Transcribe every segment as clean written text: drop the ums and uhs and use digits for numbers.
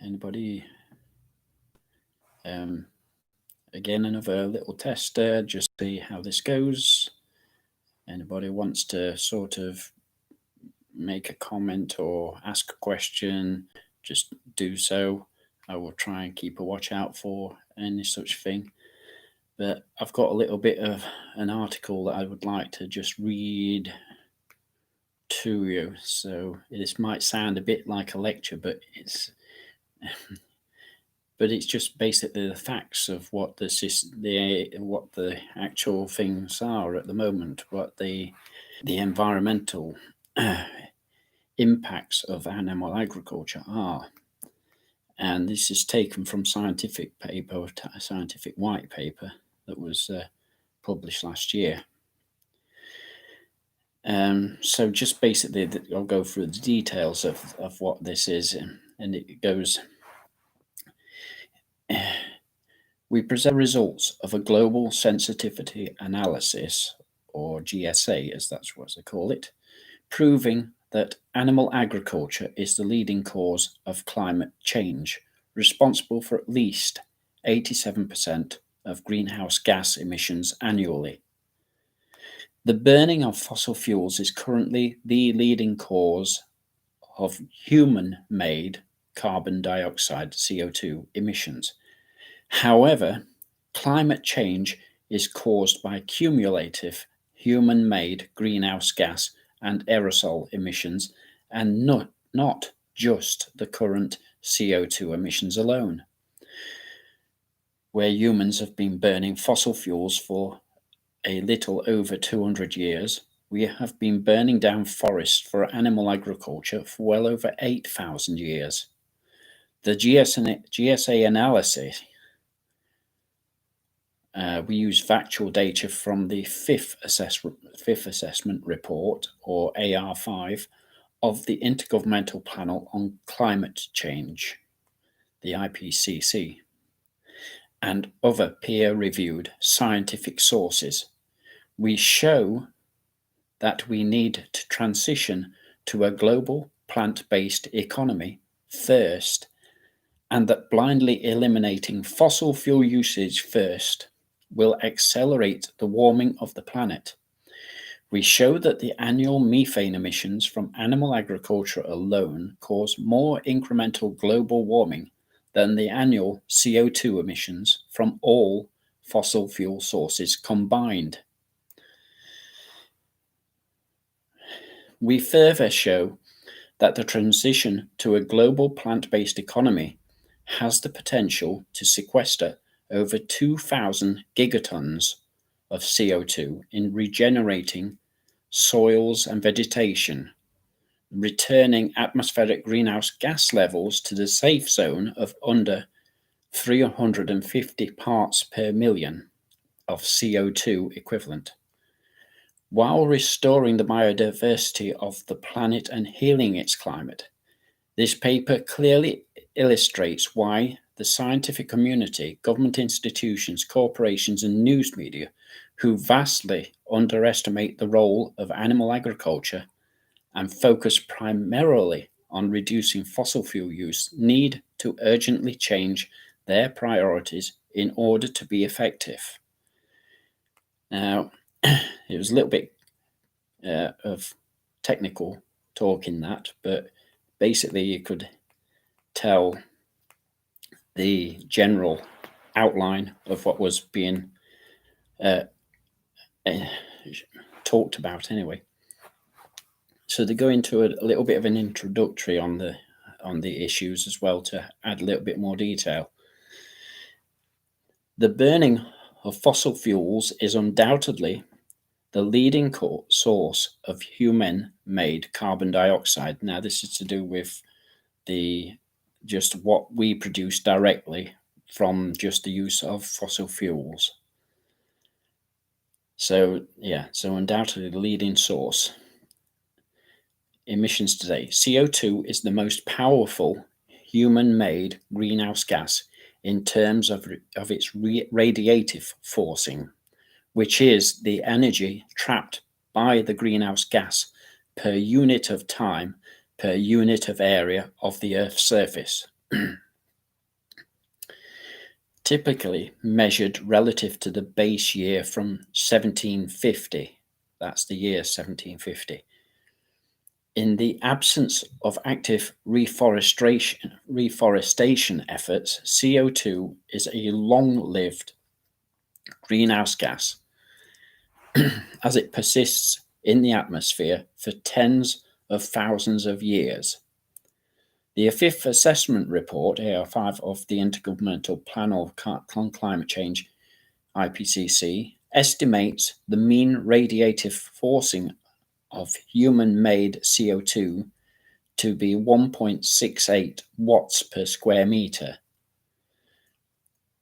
Anybody? Again, another little test, just see how this goes. Anybody wants to sort of make a comment or ask a question, just do so. I will try and keep a watch out for any such thing. But I've got a little bit of an article that I would like to just read to you. So this might sound a bit like a lecture, but it's just basically the facts of what what the actual things are at the moment, what the environmental impacts of animal agriculture are. And this is taken from scientific white paper that was published last year. So just basically, I'll go through the details of what this is, and it goes. We present results of a global sensitivity analysis, or GSA, as that's what they call it, proving that animal agriculture is the leading cause of climate change, responsible for at least 87% of greenhouse gas emissions annually. The burning of fossil fuels is currently the leading cause of human-made carbon dioxide (CO2) emissions. However, climate change is caused by cumulative human-made greenhouse gas and aerosol emissions, and not just the current CO2 emissions alone. Where humans have been burning fossil fuels for a little over 200 years, we have been burning down forests for animal agriculture for well over 8,000 years. The GSA analysis, we use factual data from the fifth assessment report, or AR5, of the Intergovernmental Panel on Climate Change, the IPCC, and other peer-reviewed scientific sources. We show that we need to transition to a global plant-based economy first, and that blindly eliminating fossil fuel usage first will accelerate the warming of the planet. We show that the annual methane emissions from animal agriculture alone cause more incremental global warming than the annual CO2 emissions from all fossil fuel sources combined. We further show that the transition to a global plant-based economy has the potential to sequester over 2,000 gigatons of CO2 in regenerating soils and vegetation, returning atmospheric greenhouse gas levels to the safe zone of under 350 parts per million of CO2 equivalent, while restoring the biodiversity of the planet and healing its climate. This paper clearly illustrates why the scientific community, government institutions, corporations, and news media, who vastly underestimate the role of animal agriculture and focus primarily on reducing fossil fuel use, need to urgently change their priorities in order to be effective. Now, it was a little bit of technical talk in that, but basically you could tell the general outline of what was being talked about anyway. So they go into a little bit of an introductory on the issues as well, to add a little bit more detail. The burning of fossil fuels is undoubtedly the leading source of human-made carbon dioxide. Now, this is to do with just what we produce directly from just the use of fossil fuels. So undoubtedly the leading source. Emissions today. CO2 is the most powerful human-made greenhouse gas in terms of its radiative forcing, which is the energy trapped by the greenhouse gas per unit of time, per unit of area of the Earth's surface. typically measured relative to the base year from 1750. That's the year 1750. In the absence of active reforestation efforts, CO2 is a long-lived greenhouse gas as it persists in the atmosphere for tens of thousands of years. The fifth assessment report, AR5, of the Intergovernmental Panel on Climate Change, IPCC, estimates the mean radiative forcing of human-made CO2 to be 1.68 watts per square meter.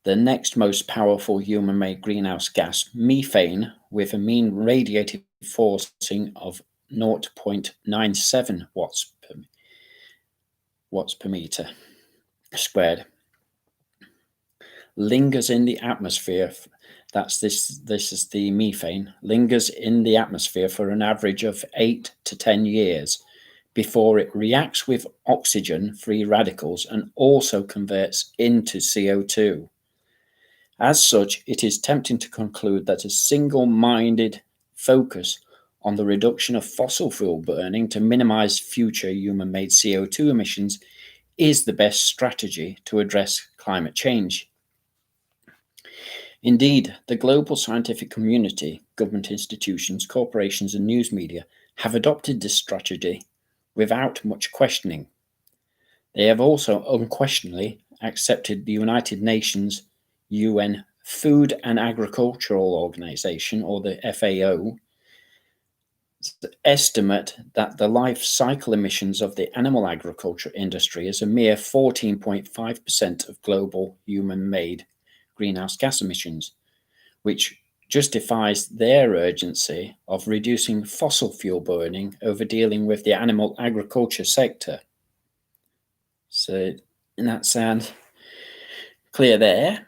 The next most powerful human-made greenhouse gas, methane, with a mean radiative forcing of 0.97 watts per meter squared, lingers in the atmosphere. This is the methane, lingers in the atmosphere for an average of 8 to 10 years before it reacts with oxygen-free radicals and also converts into CO2. As such, it is tempting to conclude that a single-minded focus on the reduction of fossil fuel burning to minimize future human-made CO2 emissions is the best strategy to address climate change. Indeed, the global scientific community, government institutions, corporations, and news media have adopted this strategy without much questioning. They have also unquestionably accepted the United Nations UN Food and Agricultural Organization, or the FAO, estimate that the life cycle emissions of the animal agriculture industry is a mere 14.5% of global human-made greenhouse gas emissions, which justifies their urgency of reducing fossil fuel burning over dealing with the animal agriculture sector. So, in that sound clear there?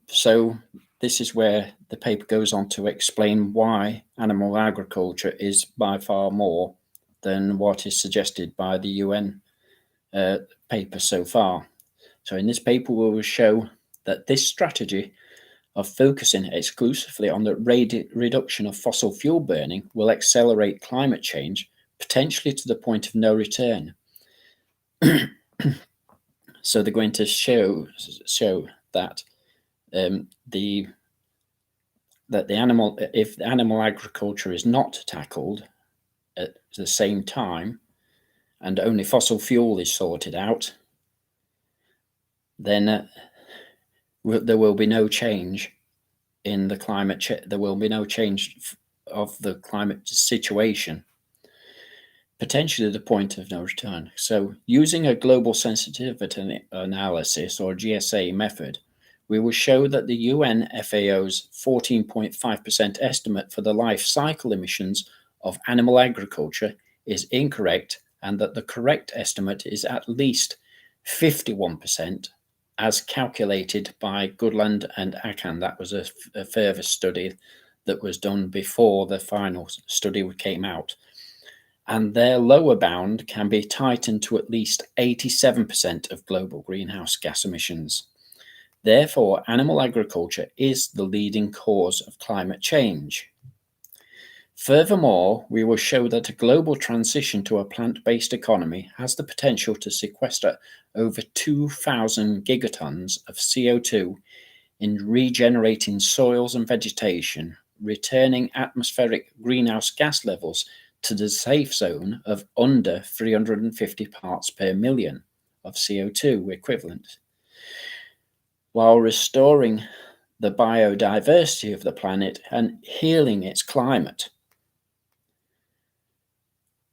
So this is where the paper goes on to explain why animal agriculture is by far more than what is suggested by the UN paper so far. So in this paper, we will show that this strategy of focusing exclusively on the reduction of fossil fuel burning will accelerate climate change, potentially to the point of no return. So they're going to show that if the animal agriculture is not tackled at the same time, and only fossil fuel is sorted out, then there will be no change in the climate. There will be no change of the climate situation, potentially the point of no return. So, using a global sensitivity analysis, or GSA method, we will show that the UN FAO's 14.5% estimate for the life cycle emissions of animal agriculture is incorrect, and that the correct estimate is at least 51%, as calculated by Goodland and Akan. That was a further study that was done before the final study came out. And their lower bound can be tightened to at least 87% of global greenhouse gas emissions. Therefore, animal agriculture is the leading cause of climate change. Furthermore, we will show that a global transition to a plant-based economy has the potential to sequester over 2,000 gigatons of CO2 in regenerating soils and vegetation, returning atmospheric greenhouse gas levels to the safe zone of under 350 parts per million of CO2 equivalent, while restoring the biodiversity of the planet and healing its climate.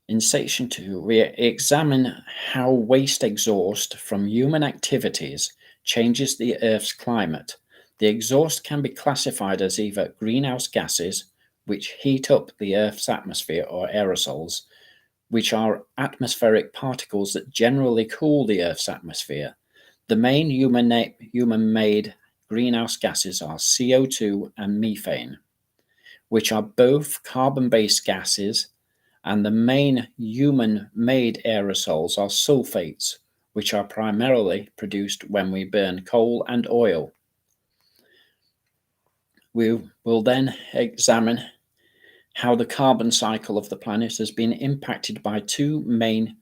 In section 2, we examine how waste exhaust from human activities changes the Earth's climate. The exhaust can be classified as either greenhouse gases, which heat up the Earth's atmosphere, or aerosols, which are atmospheric particles that generally cool the Earth's atmosphere. The main human-made greenhouse gases are CO2 and methane, which are both carbon-based gases, and the main human-made aerosols are sulfates, which are primarily produced when we burn coal and oil. We will then examine how the carbon cycle of the planet has been impacted by two main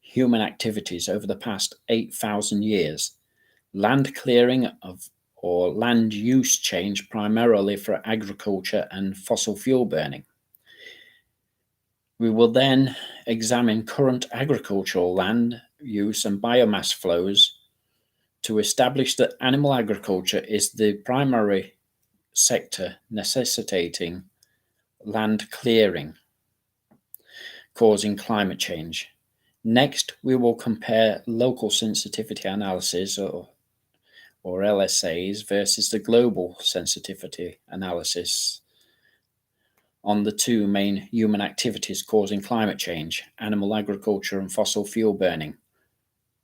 human activities over the past 8,000 years: land clearing or land use change, primarily for agriculture and fossil fuel burning. We will then examine current agricultural land use and biomass flows to establish that animal agriculture is the primary sector necessitating land clearing, causing climate change. Next, we will compare local sensitivity analysis or LSAs versus the global sensitivity analysis on the two main human activities causing climate change: animal agriculture and fossil fuel burning.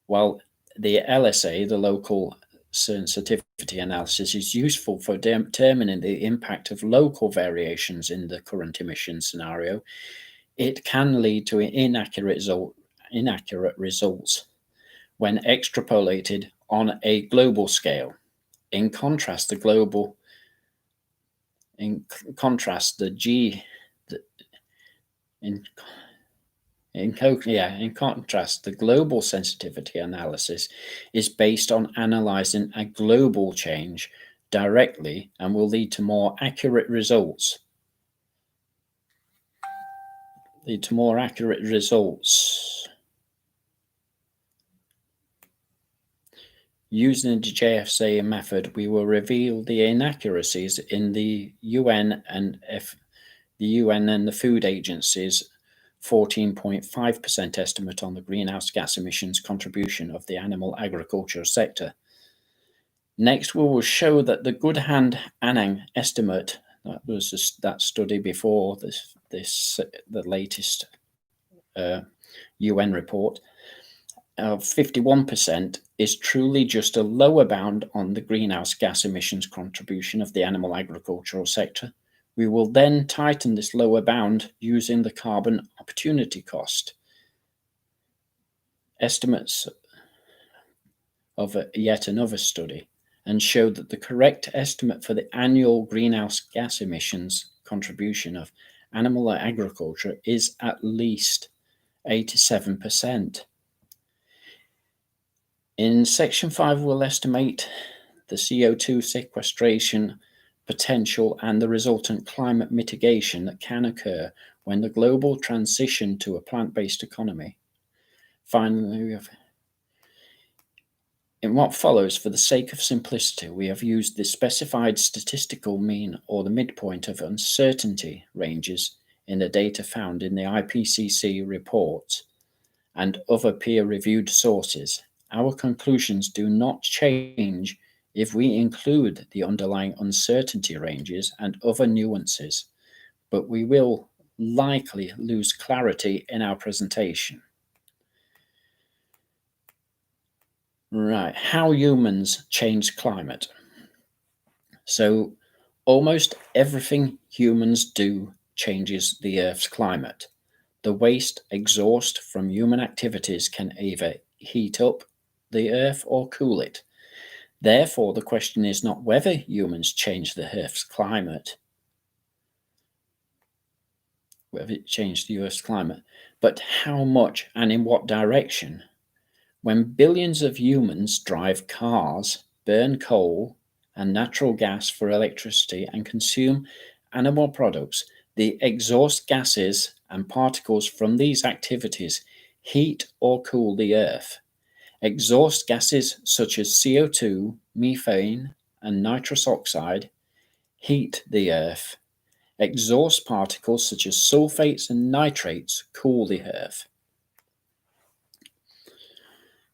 While the LSA, the local sensitivity analysis, is useful for determining the impact of local variations in the current emission scenario, it can lead to inaccurate results when extrapolated on a global scale. In contrast, the global sensitivity analysis is based on analyzing a global change directly and will lead to more accurate results. Using the JFSA method, we will reveal the inaccuracies in the UN and the Food Agency's 14.5% estimate on the greenhouse gas emissions contribution of the animal agriculture sector. Next, we will show that the Goodhand Anang estimate, that was that study before the latest UN report, of 51% is truly just a lower bound on the greenhouse gas emissions contribution of the animal agricultural sector. We will then tighten this lower bound using the carbon opportunity cost estimates of yet another study, and show that the correct estimate for the annual greenhouse gas emissions contribution of animal agriculture is at least 87%. In section 5, we'll estimate the CO2 sequestration potential and the resultant climate mitigation that can occur when the global transition to a plant-based economy. Finally, in what follows, for the sake of simplicity, we have used the specified statistical mean or the midpoint of uncertainty ranges in the data found in the IPCC reports and other peer-reviewed sources. Our conclusions do not change if we include the underlying uncertainty ranges and other nuances, but we will likely lose clarity in our presentation. Right, how humans change climate. So almost everything humans do changes the Earth's climate. The waste exhaust from human activities can either heat up the Earth or cool it. Therefore, the question is not whether humans change the Earth's climate, but how much and in what direction. When billions of humans drive cars, burn coal and natural gas for electricity, and consume animal products, the exhaust gases and particles from these activities heat or cool the Earth. Exhaust gases such as CO2, methane, and nitrous oxide heat the Earth. Exhaust particles such as sulfates and nitrates cool the Earth.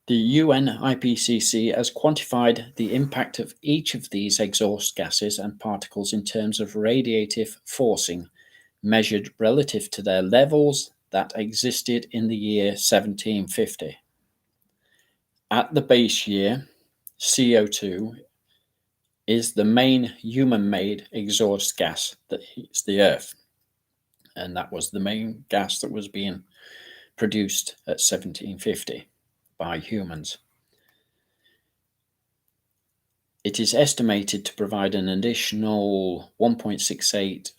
The UN IPCC has quantified the impact of each of these exhaust gases and particles in terms of radiative forcing, measured relative to their levels that existed in the year 1750. At the base year, CO2 is the main human-made exhaust gas that heats the Earth, and that was the main gas that was being produced at 1750. by humans. It is estimated to provide an additional 1.68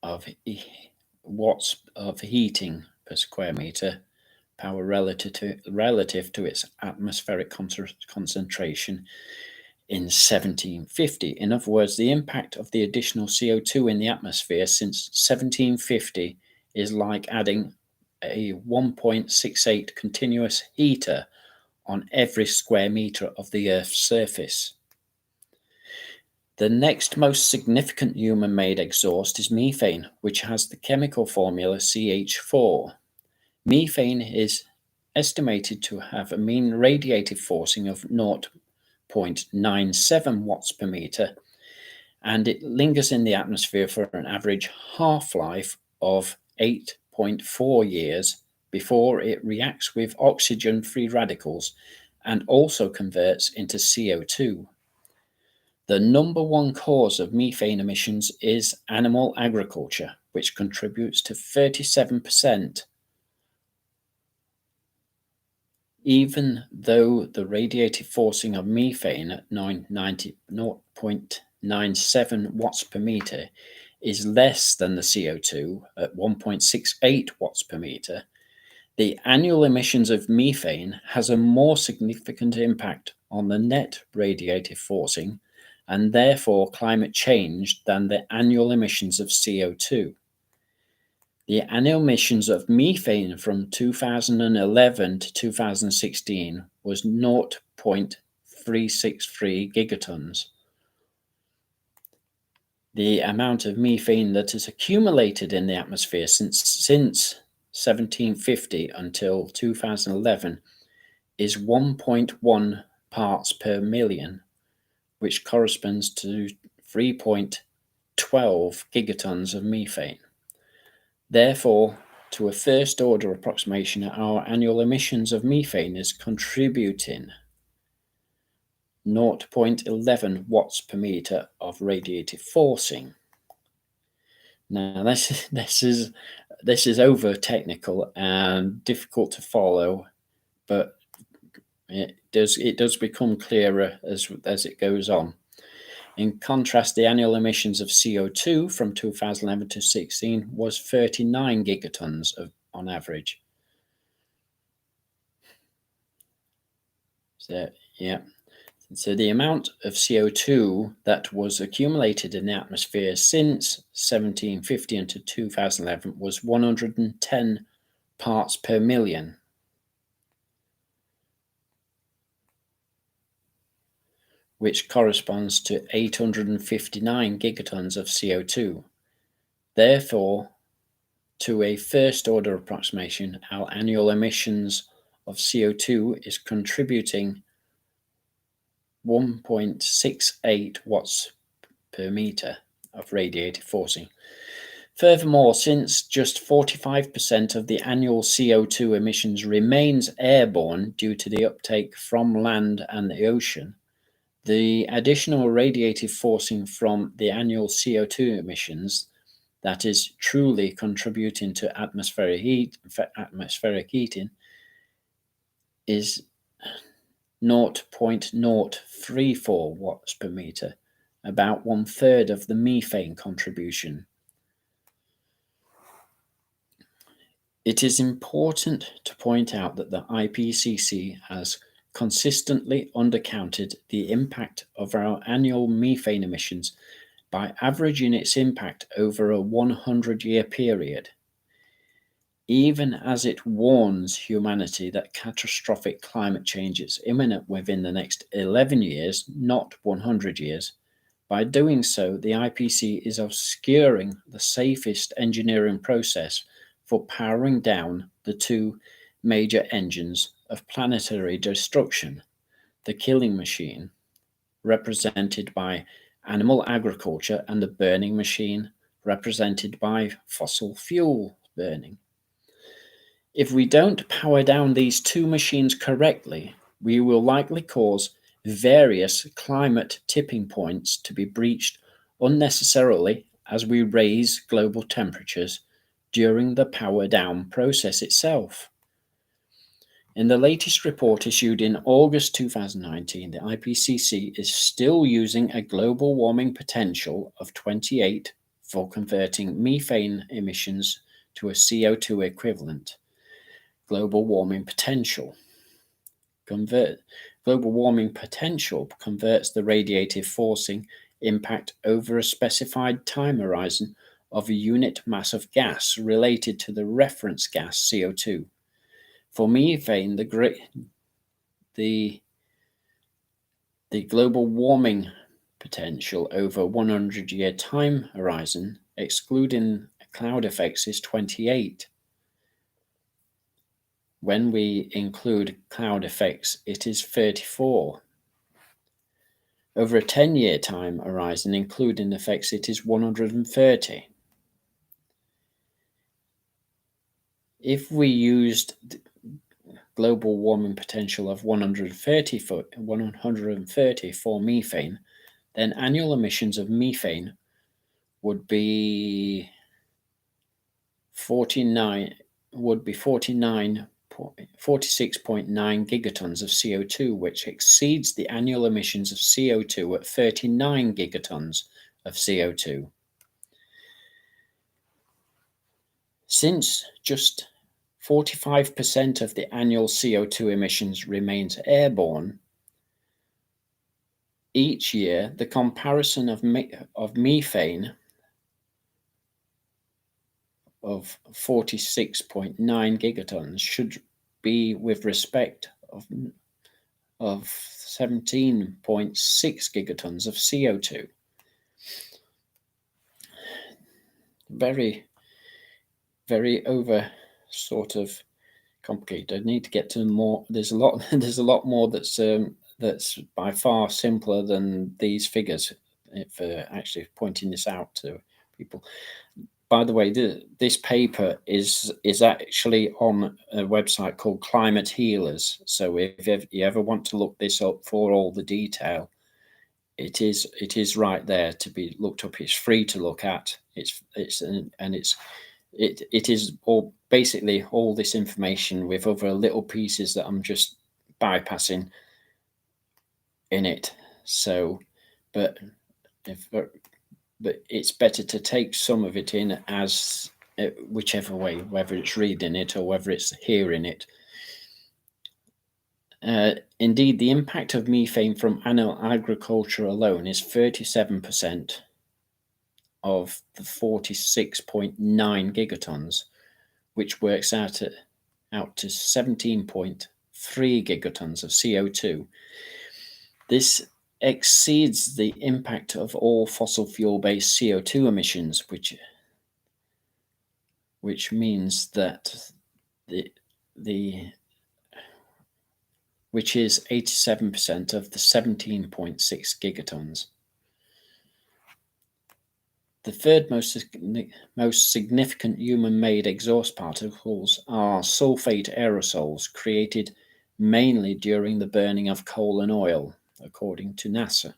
of watts of heating per square meter power relative to its atmospheric concentration in 1750. In other words, the impact of the additional CO2 in the atmosphere since 1750 is like adding a 1.68 continuous heater on every square meter of the Earth's surface. The next most significant human-made exhaust is methane, which has the chemical formula CH4. Methane is estimated to have a mean radiative forcing of 0.97 watts per meter, and it lingers in the atmosphere for an average half-life of 8.4 years before it reacts with oxygen-free radicals and also converts into CO2. The number one cause of methane emissions is animal agriculture, which contributes to 37%. Even though the radiative forcing of methane at 0.97 watts per meter is less than the CO2 at 1.68 watts per meter, the annual emissions of methane has a more significant impact on the net radiative forcing and therefore climate change than the annual emissions of CO2. The annual emissions of methane from 2011 to 2016 was 0.363 gigatons. The amount of methane that is accumulated in the atmosphere since 1750 until 2011 is 1.1 parts per million, which corresponds to 3.12 gigatons of methane. Therefore, to a first order approximation, our annual emissions of methane is contributing 0.11 watts per meter of radiative forcing. Now, this is over technical and difficult to follow, but it does become clearer as it goes on. In contrast, the annual emissions of CO2 from 2011 to 16 was 39 gigatons on average. So the amount of CO2 that was accumulated in the atmosphere since 1750 until 2011 was 110 parts per million. Which corresponds to 859 gigatons of CO2. Therefore, to a first order approximation, our annual emissions of CO2 is contributing 1.68 watts per meter of radiative forcing. Furthermore, since just 45% of the annual CO2 emissions remains airborne due to the uptake from land and the ocean, the additional radiative forcing from the annual CO2 emissions that is truly contributing to atmospheric heating is 0.034 watts per meter, about 1/3 of the methane contribution. It is important to point out that the IPCC has consistently undercounted the impact of our annual methane emissions by averaging its impact over a 100-year period, even as it warns humanity that catastrophic climate change is imminent within the next 11 years, not 100 years. By doing so, the IPCC is obscuring the safest engineering process for powering down the two major engines of planetary destruction, the killing machine, represented by animal agriculture, and the burning machine, represented by fossil fuel burning. If we don't power down these two machines correctly, we will likely cause various climate tipping points to be breached unnecessarily as we raise global temperatures during the power down process itself. In the latest report issued in August 2019, the IPCC is still using a global warming potential of 28 for converting methane emissions to a CO2 equivalent. Global warming potential. Global warming potential converts the radiative forcing impact over a specified time horizon of a unit mass of gas related to the reference gas CO2. For methane, the global warming potential over a 100-year time horizon, excluding cloud effects, is 28. When we include cloud effects, it is 34. Over a 10-year time horizon, including effects, it is 130. If we used global warming potential of 130 for methane, then annual emissions of methane would be 46.9 gigatons of CO2, which exceeds the annual emissions of CO2 at 39 gigatons of CO2. Since just 45% of the annual CO2 emissions remains airborne, each year the comparison of methane of 46.9 gigatons should be with respect of 17.6 gigatons of CO2. Very, very over sort of complicated. I need to get to more. There's a lot more that's by far simpler than these figures for actually pointing this out to people. By the way, this paper is actually on a website called Climate Healers. So if you ever want to look this up for all the detail, it is right there to be looked up. It's free to look at. It is all basically all this information with other little pieces that I'm just bypassing in it. So, but it's better to take some of it in as whichever way, whether it's reading it or whether it's hearing it. Indeed, the impact of methane from animal agriculture alone is 37% of the 46.9 gigatons, which works out to 17.3 gigatons of CO2. This exceeds the impact of all fossil fuel-based CO2 emissions, which means that which is 87% of the 17.6 gigatons. The third most significant human-made exhaust particles are sulfate aerosols, created mainly during the burning of coal and oil, according to NASA.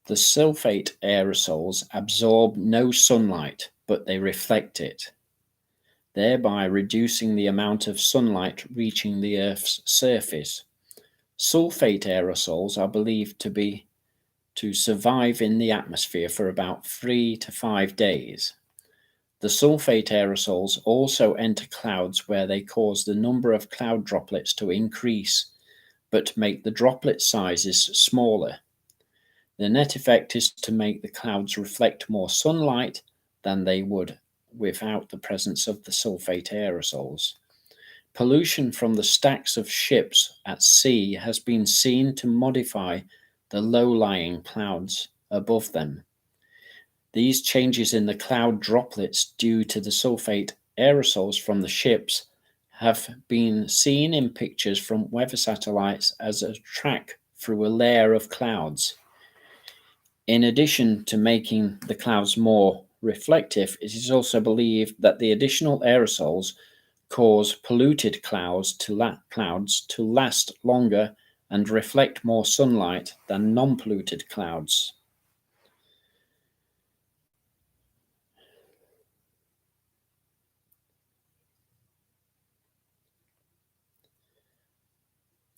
The sulfate aerosols absorb no sunlight, but they reflect it, thereby reducing the amount of sunlight reaching the Earth's surface. Sulfate aerosols are believed to survive in the atmosphere for about 3 to 5 days. The sulfate aerosols also enter clouds where they cause the number of cloud droplets to increase, but make the droplet sizes smaller. The net effect is to make the clouds reflect more sunlight than they would without the presence of the sulfate aerosols. Pollution from the stacks of ships at sea has been seen to modify the low-lying clouds above them. These changes in the cloud droplets due to the sulfate aerosols from the ships have been seen in pictures from weather satellites as a track through a layer of clouds. In addition to making the clouds more reflective, it is also believed that the additional aerosols cause polluted clouds to last longer and reflect more sunlight than non-polluted clouds.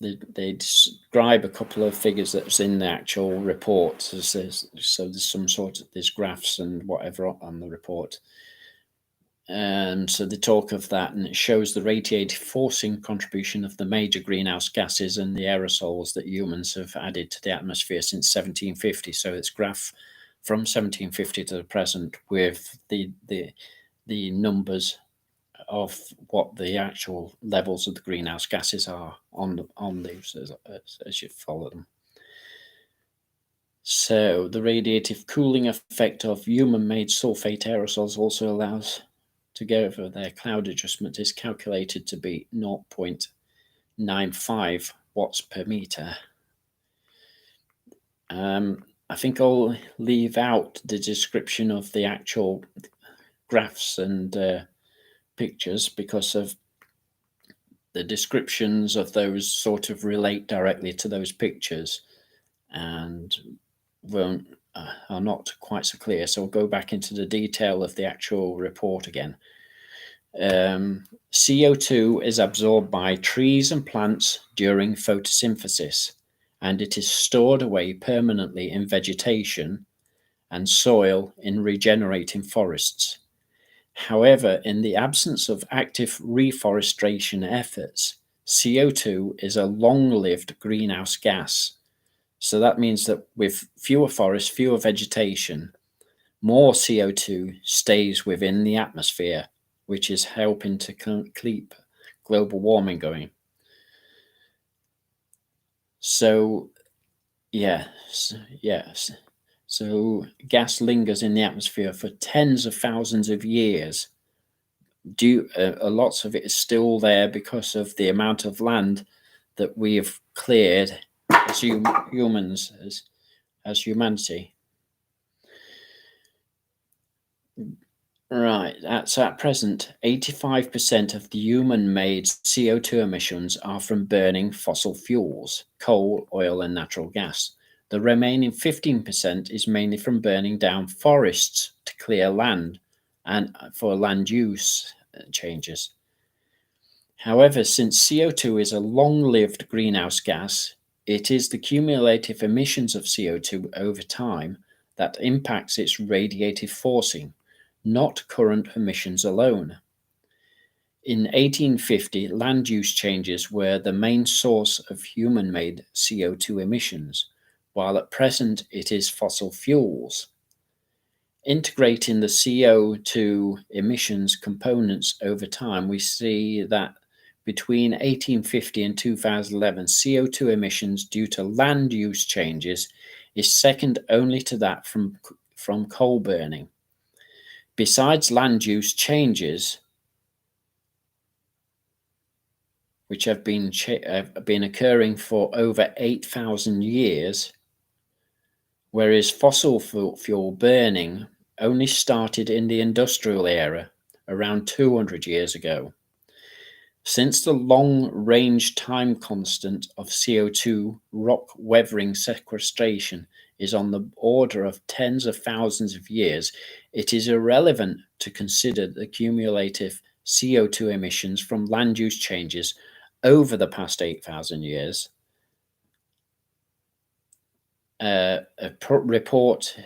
they describe a couple of figures that's in the actual report. So there's some sort of there's graphs and whatever on the report. And so they talk of that, and it shows the radiative forcing contribution of the major greenhouse gases and the aerosols that humans have added to the atmosphere since 1750. So it's graph from 1750 to the present with the numbers of what the actual levels of the greenhouse gases are on these as you follow them. So the radiative cooling effect of human-made sulfate aerosols also allows together their cloud adjustment is calculated to be 0.95 watts per meter. I think I'll leave out the description of the actual graphs and pictures because of the descriptions of those sort of relate directly to those pictures and won't are not quite so clear. So I'll go back into the detail of the actual report again. CO2 is absorbed by trees and plants during photosynthesis, and it is stored away permanently in vegetation and soil in regenerating forests. However, in the absence of active reforestation efforts, CO2 is a long-lived greenhouse gas. So that means that with fewer forests, fewer vegetation, more CO2 stays within the atmosphere, which is helping to keep global warming going. So, yes. So gas lingers in the atmosphere for tens of thousands of years. Lots of it is still there because of the amount of land that we have cleared as humans, as humanity. Right, so at present, 85% of the human-made CO2 emissions are from burning fossil fuels, coal, oil, and natural gas. The remaining 15% is mainly from burning down forests to clear land and for land use changes. However, since CO2 is a long-lived greenhouse gas, it is the cumulative emissions of CO2 over time that impacts its radiative forcing, not current emissions alone. In 1850, land use changes were the main source of human-made CO2 emissions, while at present it is fossil fuels. Integrating the CO2 emissions components over time, we see that between 1850 and 2011, CO2 emissions due to land use changes is second only to that from coal burning. Besides land use changes, which have been occurring for over 8,000 years, whereas fossil fuel burning only started in the industrial era around 200 years ago. Since the long-range time constant of CO2 rock weathering sequestration is on the order of tens of thousands of years, it is irrelevant to consider the cumulative CO2 emissions from land use changes over the past 8,000 years. A report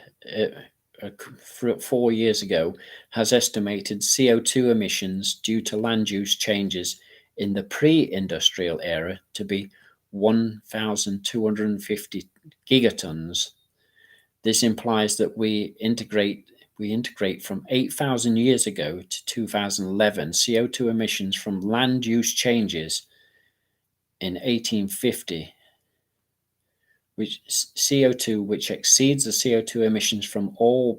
4 years ago has estimated CO2 emissions due to land use changes in the pre-industrial era to be 1,250 gigatons. This implies that we integrate from 8,000 years ago to 2011 CO2 emissions from land use changes in 1850, which CO2 which exceeds the CO2 emissions from all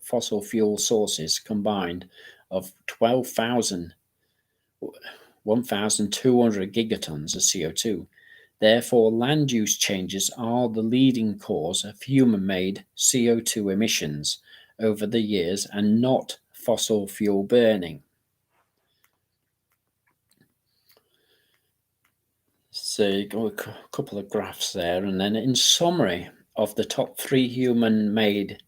fossil fuel sources combined of 1,200 gigatons of CO2. Therefore, land use changes are the leading cause of human-made CO2 emissions over the years and not fossil fuel burning. So you got a couple of graphs there, and then in summary of the top 3 human-made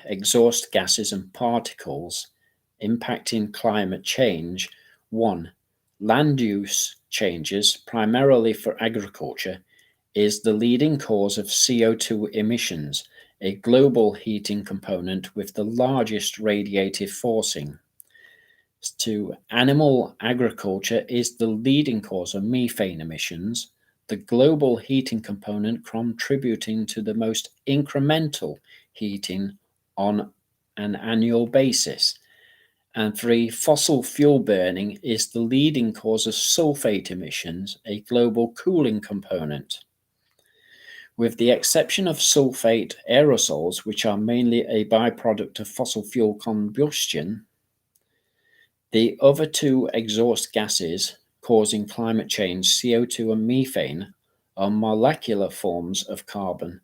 exhaust gases and particles impacting climate change: 1. Land use changes, primarily for agriculture, is the leading cause of CO2 emissions, a global heating component with the largest radiative forcing. To animal agriculture is the leading cause of methane emissions, the global heating component contributing to the most incremental heating on an annual basis. And 3, fossil fuel burning is the leading cause of sulfate emissions, a global cooling component. With the exception of sulfate aerosols, which are mainly a byproduct of fossil fuel combustion, the other two exhaust gases causing climate change, CO2 and methane, are molecular forms of carbon.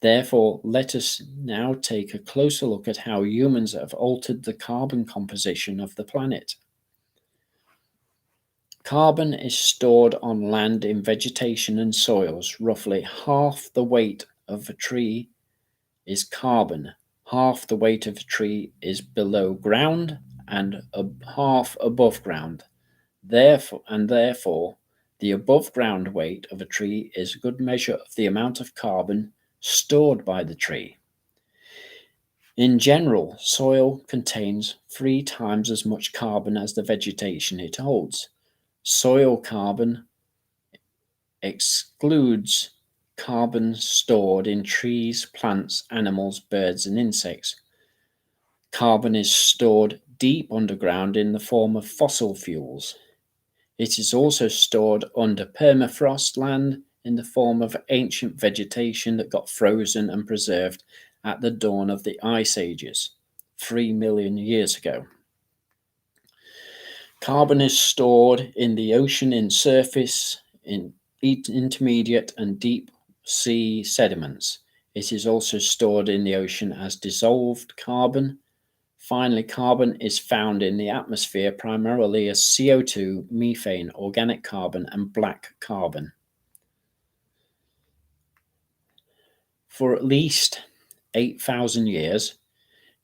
Therefore, let us now take a closer look at how humans have altered the carbon composition of the planet. Carbon is stored on land in vegetation and soils. Roughly half the weight of a tree is carbon, half the weight of a tree is below ground, and half above ground. Therefore, the above ground weight of a tree is a good measure of the amount of carbon stored by the tree. In general, soil contains 3 times as much carbon as the vegetation it holds. Soil carbon excludes carbon stored in trees, plants, animals, birds, and insects. Carbon is stored deep underground in the form of fossil fuels. It is also stored under permafrost land in the form of ancient vegetation that got frozen and preserved at the dawn of the ice ages, 3 million years ago. Carbon is stored in the ocean in surface, in intermediate and deep sea sediments. It is also stored in the ocean as dissolved carbon. Finally, carbon is found in the atmosphere primarily as CO2, methane, organic carbon, and black carbon. For at least 8,000 years,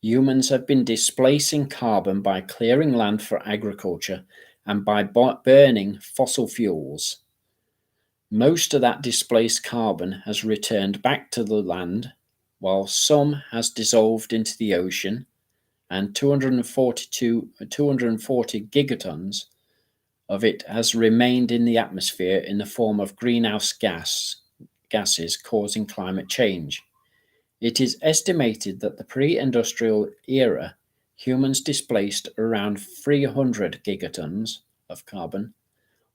humans have been displacing carbon by clearing land for agriculture and by burning fossil fuels. Most of that displaced carbon has returned back to the land, while some has dissolved into the ocean, and 240 gigatons of it has remained in the atmosphere in the form of greenhouse gases causing climate change. It is estimated that the pre-industrial era, humans displaced around 300 gigatons of carbon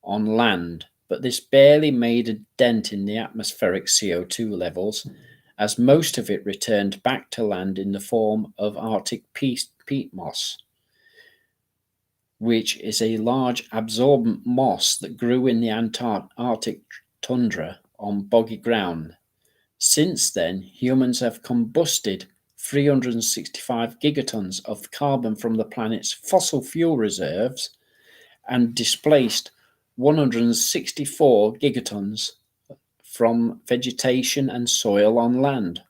on land, but this barely made a dent in the atmospheric CO2 levels, as most of it returned back to land in the form of Arctic peat moss, which is a large absorbent moss that grew in the Arctic tundra on boggy ground. Since then, humans have combusted 365 gigatons of carbon from the planet's fossil fuel reserves and displaced 164 gigatons from vegetation and soil on land.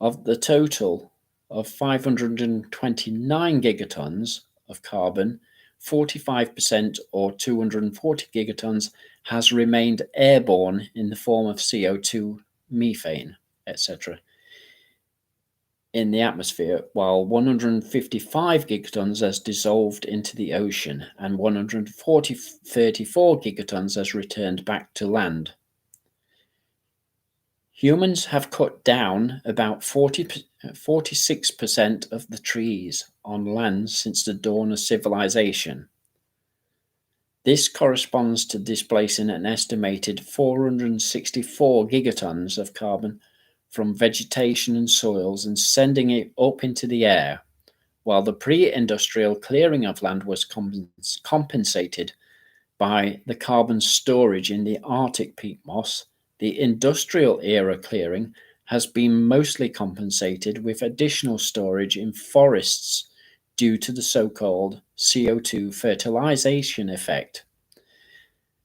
Of the total of 529 gigatons of carbon, 45% or 240 gigatons has remained airborne in the form of CO2, methane, etc. in the atmosphere, while 155 gigatons has dissolved into the ocean and 34 gigatons has returned back to land. Humans have cut down about 46% of the trees on land since the dawn of civilization. This corresponds to displacing an estimated 464 gigatons of carbon from vegetation and soils and sending it up into the air. While the pre-industrial clearing of land was compensated by the carbon storage in the Arctic peat moss, the industrial era clearing has been mostly compensated with additional storage in forests due to the so-called CO2 fertilization effect.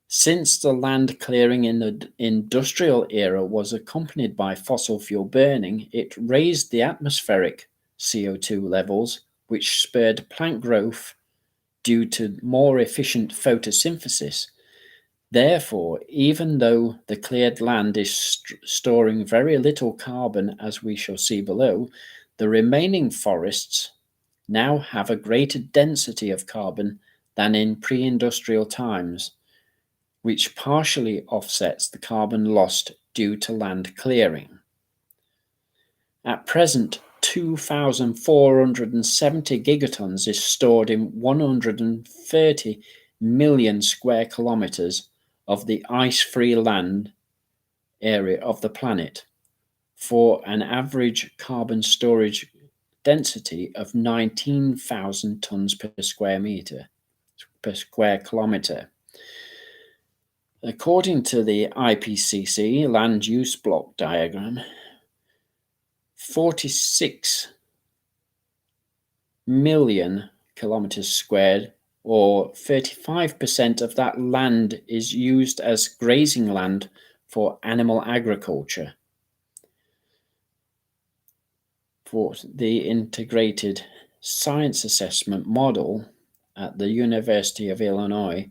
Since the land clearing in the industrial era was accompanied by fossil fuel burning, it raised the atmospheric CO2 levels, which spurred plant growth due to more efficient photosynthesis. Therefore, even though the cleared land is storing very little carbon, as we shall see below, the remaining forests now have a greater density of carbon than in pre-industrial times, which partially offsets the carbon lost due to land clearing. At present, 2,470 gigatons is stored in 130 million square kilometers of the ice-free land area of the planet, for an average carbon storage density of 19,000 tons per square kilometer. According to the IPCC land use block diagram, 46 million kilometers squared, or 35% of that land, is used as grazing land for animal agriculture. For the integrated science assessment model at the University of Illinois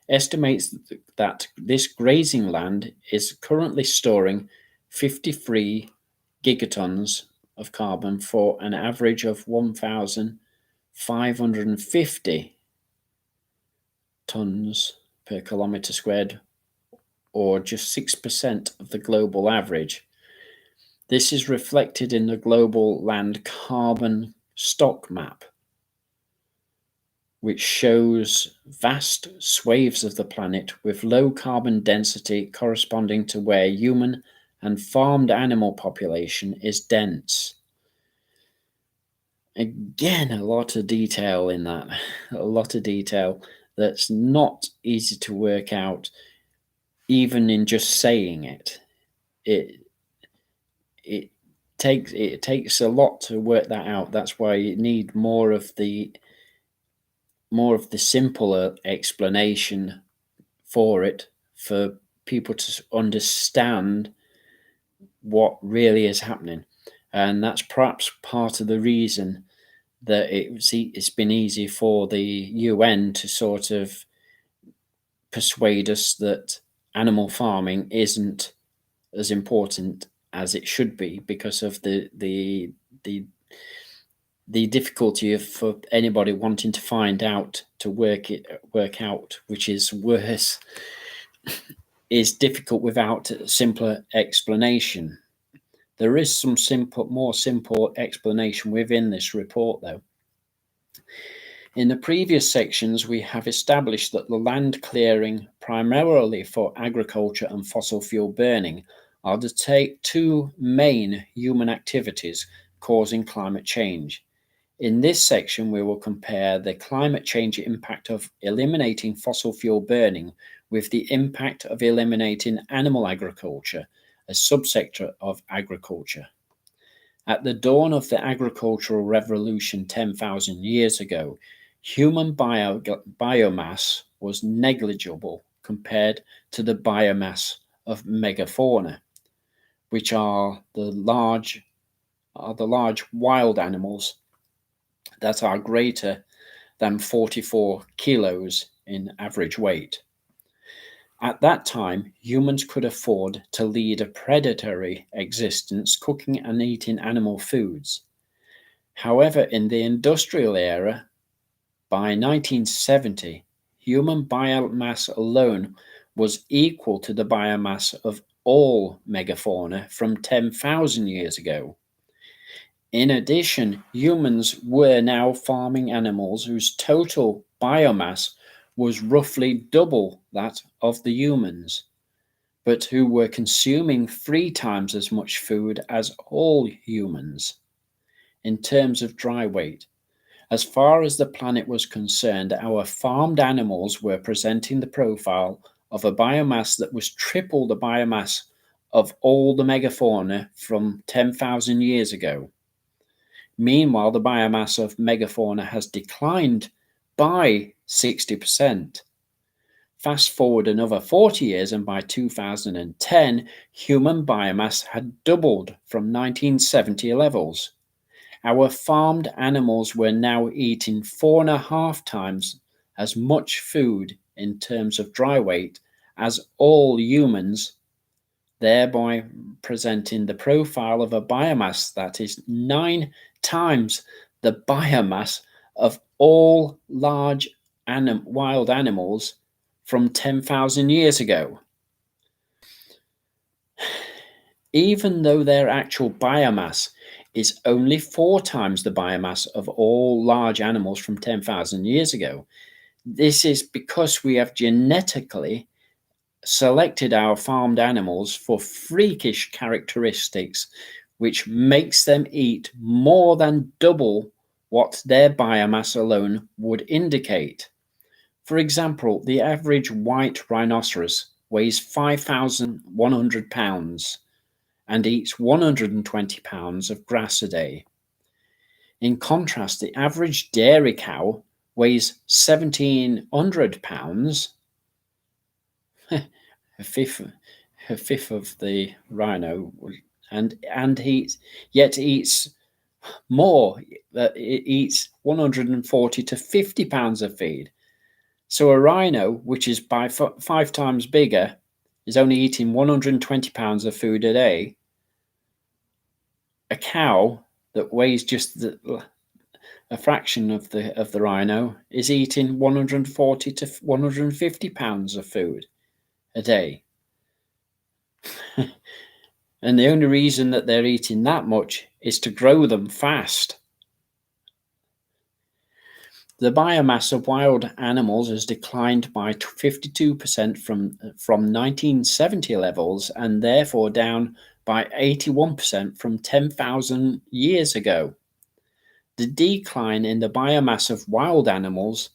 estimates that this grazing land is currently storing 53 gigatons of carbon for an average of 1,550 tons per kilometer squared, or just 6% of the global average. This is reflected in the global land carbon stock map, which shows vast swathes of the planet with low carbon density corresponding to where human and farmed animal population is dense. Again, a lot of detail in that, a lot of detail that's not easy to work out, even in just saying it. It takes a lot to work that out. That's why you need more of the simpler explanation for it, for people to understand what really is happening. And that's perhaps part of the reason that it's been easy for the UN to sort of persuade us that animal farming isn't as important as it should be, because of the difficulty for anybody wanting to find out, to work out, which is worse, is difficult without a simpler explanation. There is some more simple explanation within this report, though. In the previous sections, we have established that the land clearing, primarily for agriculture and fossil fuel burning, are the two main human activities causing climate change. In this section, we will compare the climate change impact of eliminating fossil fuel burning with the impact of eliminating animal agriculture, a subsector of agriculture. At the dawn of the agricultural revolution 10,000 years ago, human biomass was negligible compared to the biomass of megafauna, which are the large wild animals that are greater than 44 kilos in average weight. At that time, humans could afford to lead a predatory existence, cooking and eating animal foods. However, in the industrial era, by 1970, human biomass alone was equal to the biomass of all megafauna from 10,000 years ago. In addition, humans were now farming animals whose total biomass was roughly double that of the humans, but who were consuming 3 times as much food as all humans. In terms of dry weight, as far as the planet was concerned, our farmed animals were presenting the profile of a biomass that was triple the biomass of all the megafauna from 10,000 years ago. Meanwhile, the biomass of megafauna has declined by 60%. Fast forward another 40 years, and by 2010, human biomass had doubled from 1970 levels. Our farmed animals were now eating 4.5 times as much food in terms of dry weight as all humans, thereby presenting the profile of a biomass that is 9 times the biomass of all large wild animals from 10,000 years ago. Even though their actual biomass is only 4 times the biomass of all large animals from 10,000 years ago, this is because we have genetically selected our farmed animals for freakish characteristics, which makes them eat more than double what their biomass alone would indicate. For example, the average white rhinoceros weighs 5,100 pounds and eats 120 pounds of grass a day. In contrast, the average dairy cow weighs 1,700 pounds, a fifth of the rhino, and yet eats more. It eats 140 to 50 pounds of feed. So a rhino, which is by 5 times bigger, is only eating 120 pounds of food a day. A cow that weighs just a fraction of the rhino is eating 140 to 150 pounds of food a day. And the only reason that they're eating that much is to grow them fast. The biomass of wild animals has declined by 52% from 1970 levels, and therefore down by 81% from 10,000 years ago. The decline in the biomass of wild animals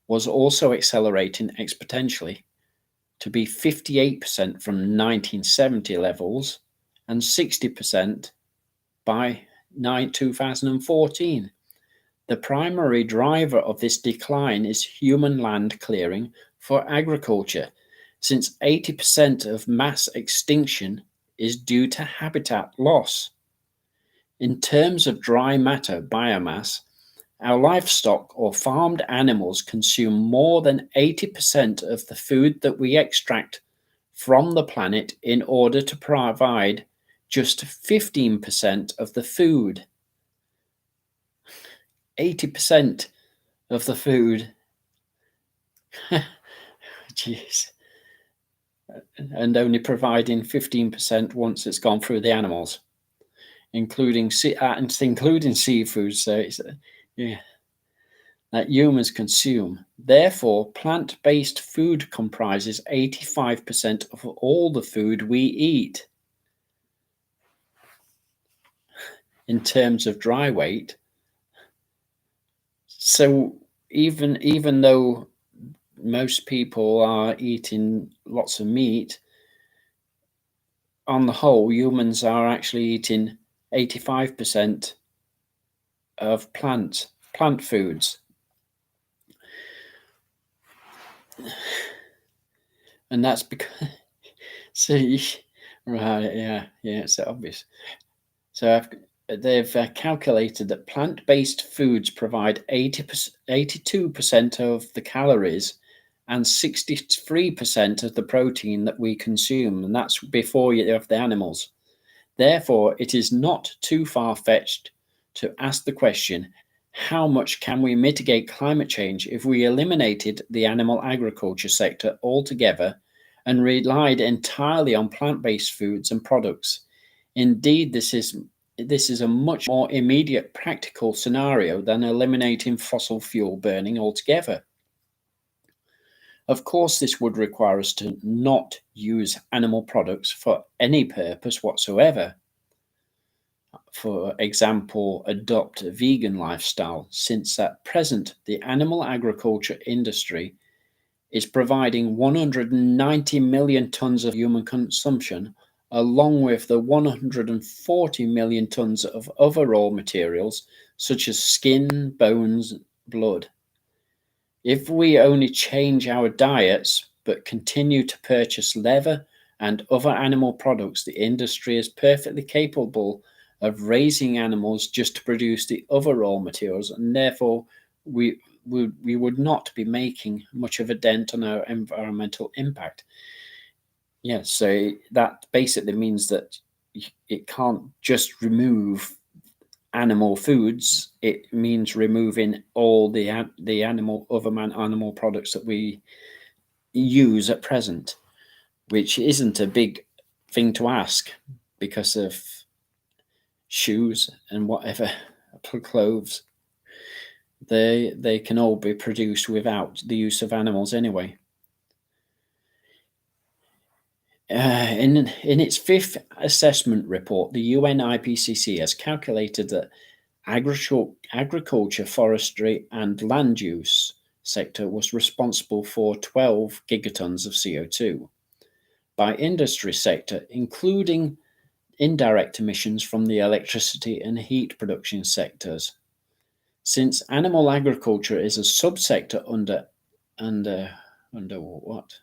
was also accelerating exponentially to be 58% from 1970 levels and 60% by 2014. The primary driver of this decline is human land clearing for agriculture, since 80% of mass extinction is due to habitat loss. In terms of dry matter biomass, our livestock or farmed animals consume more than 80% of the food that we extract from the planet in order to provide just 15% of the food. 80% of the food. Jeez. And only providing 15% once it's gone through the animals, including seafood. So it's that humans consume. Therefore, plant-based food comprises 85% of all the food we eat. In terms of dry weight, so even though most people are eating lots of meat, on the whole, humans are actually eating 85% of plant foods. And that's because, right, yeah, it's obvious. So they've calculated that plant-based foods provide 82% of the calories and 63% of the protein that we consume, and that's before you have the animals. Therefore, it is not too far-fetched to ask the question, how much can we mitigate climate change if we eliminated the animal agriculture sector altogether and relied entirely on plant-based foods and products? Indeed, this is a much more immediate practical scenario than eliminating fossil fuel burning altogether. Of course, this would require us to not use animal products for any purpose whatsoever. For example, adopt a vegan lifestyle, since at present the animal agriculture industry is providing 190 million tons of human consumption, along with the 140 million tons of other raw materials such as skin, bones, blood. If we only change our diets but continue to purchase leather and other animal products, the industry is perfectly capable of raising animals just to produce the other raw materials, and therefore we we would not be making much of a dent on our environmental impact. Yeah, so that basically means that it can't just remove animal foods. It means removing all the animal products that we use at present, which isn't a big thing to ask because of shoes and whatever clothes. They can all be produced without the use of animals anyway. In its fifth assessment report, the UN IPCC has calculated that agriculture, forestry, and land use sector was responsible for 12 gigatons of CO2. By industry sector, including indirect emissions from the electricity and heat production sectors. Since animal agriculture is a subsector under what?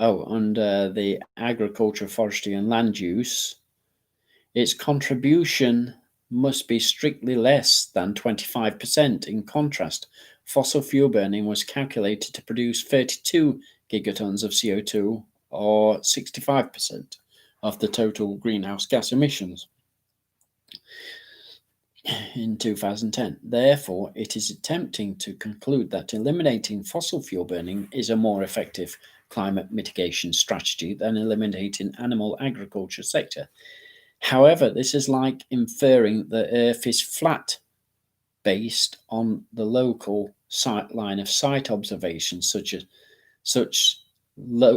Under the agriculture, forestry, and land use, its contribution must be strictly less than 25%. In contrast, fossil fuel burning was calculated to produce 32 gigatons of CO2, or 65% of the total greenhouse gas emissions in 2010. Therefore, it is tempting to conclude that eliminating fossil fuel burning is a more effective climate mitigation strategy than eliminating animal agriculture sector. However, this is like inferring the Earth is flat based on the local line of sight observations, such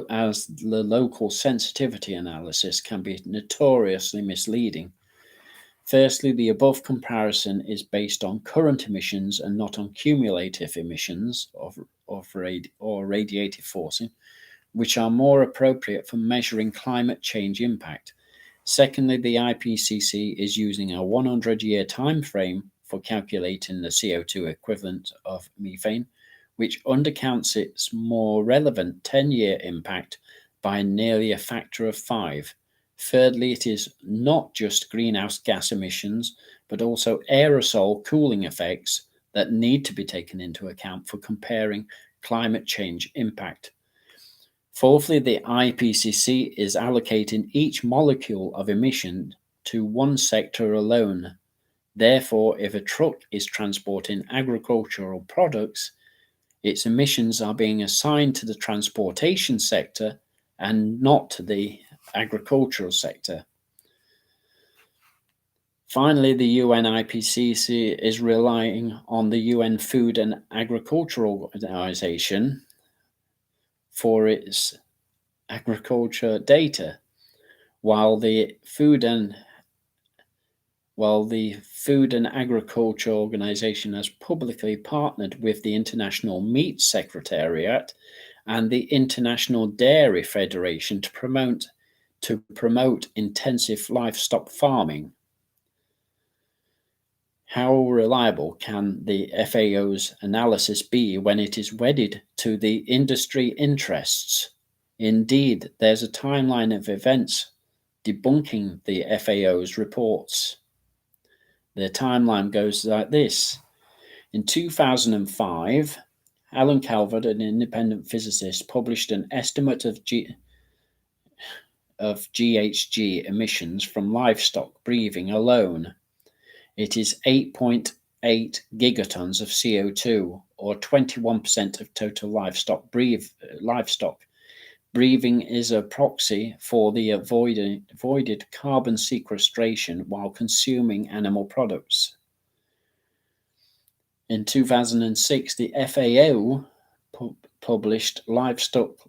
as the local sensitivity analysis can be notoriously misleading. Firstly, the above comparison is based on current emissions and not on cumulative emissions or radiative forcing, which are more appropriate for measuring climate change impact. Secondly, the IPCC is using a 100-year time frame for calculating the CO2 equivalent of methane, which undercounts its more relevant 10-year impact by nearly a factor of 5. Thirdly, it is not just greenhouse gas emissions, but also aerosol cooling effects that need to be taken into account for comparing climate change impact. Fourthly, the IPCC is allocating each molecule of emission to one sector alone. Therefore, if a truck is transporting agricultural products, its emissions are being assigned to the transportation sector and not to the agricultural sector. Finally, the UN IPCC is relying on the UN Food and Agriculture Organization for its agriculture data, while the Food and Agriculture Organization has publicly partnered with the International Meat Secretariat and the International Dairy Federation to promote intensive livestock farming. How reliable can the FAO's analysis be when it is wedded to the industry interests? Indeed, there's a timeline of events debunking the FAO's reports. The timeline goes like this. In 2005, Alan Calvert, an independent physicist, published an estimate of GHG emissions from livestock breathing alone. It is 8.8 gigatons of CO2, or 21% of total livestock. Breathing is a proxy for the avoided carbon sequestration while consuming animal products. In 2006, the FAO published Livestock's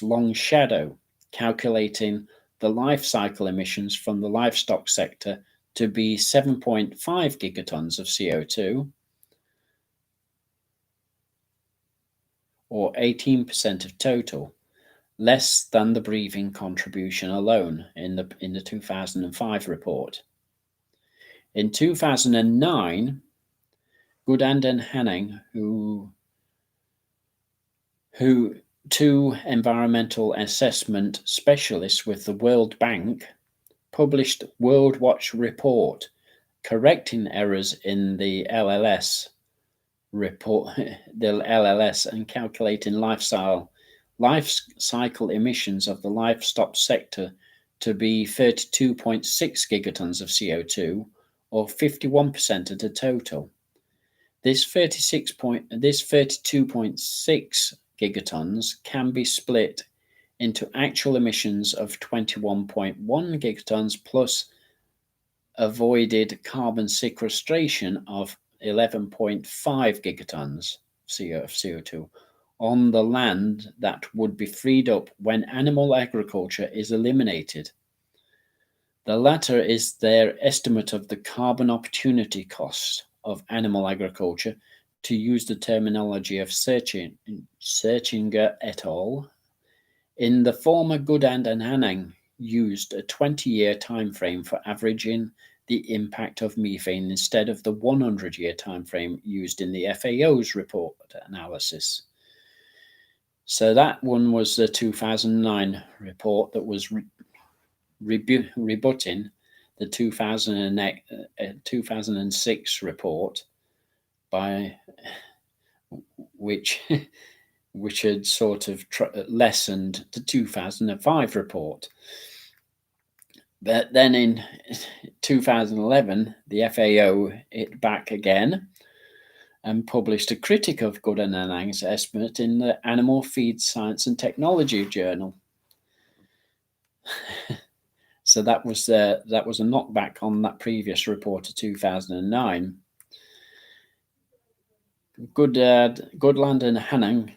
Long Shadow, calculating the life cycle emissions from the livestock sector to be 7.5 gigatons of CO2, or 18% of total, less than the breathing contribution alone in the 2005 report. In 2009, Goodand and Hanning, who two environmental assessment specialists with the World Bank, published World Watch Report, correcting errors in the LLS report, and calculating life cycle emissions of the livestock sector to be 32.6 gigatons of CO2, or 51% of the total. This 32.6 gigatons can be split into actual emissions of 21.1 gigatons plus avoided carbon sequestration of 11.5 gigatons of CO2 on the land that would be freed up when animal agriculture is eliminated. The latter is their estimate of the carbon opportunity cost of animal agriculture, to use the terminology of Searchinger et al. In the former Goodand and Hanang used a 20-year timeframe for averaging the impact of methane instead of the 100-year timeframe used in the FAO's report analysis. So that one was the 2009 report that was rebutting the 2006 report, by which had sort of lessened the 2005 report. But then in 2011, the FAO hit back again and published a critic of Goodand and Hanang's estimate in the Animal Feed Science and Technology Journal. So that was a knockback on that previous report of 2009. Goodland and Hanang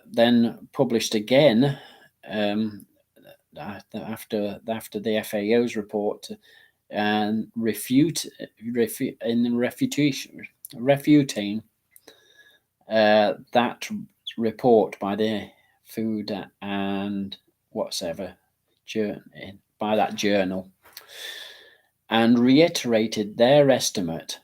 then published again after the FAO's report, and refuting that report by the Food and whatsoever by that journal, and reiterated their estimate.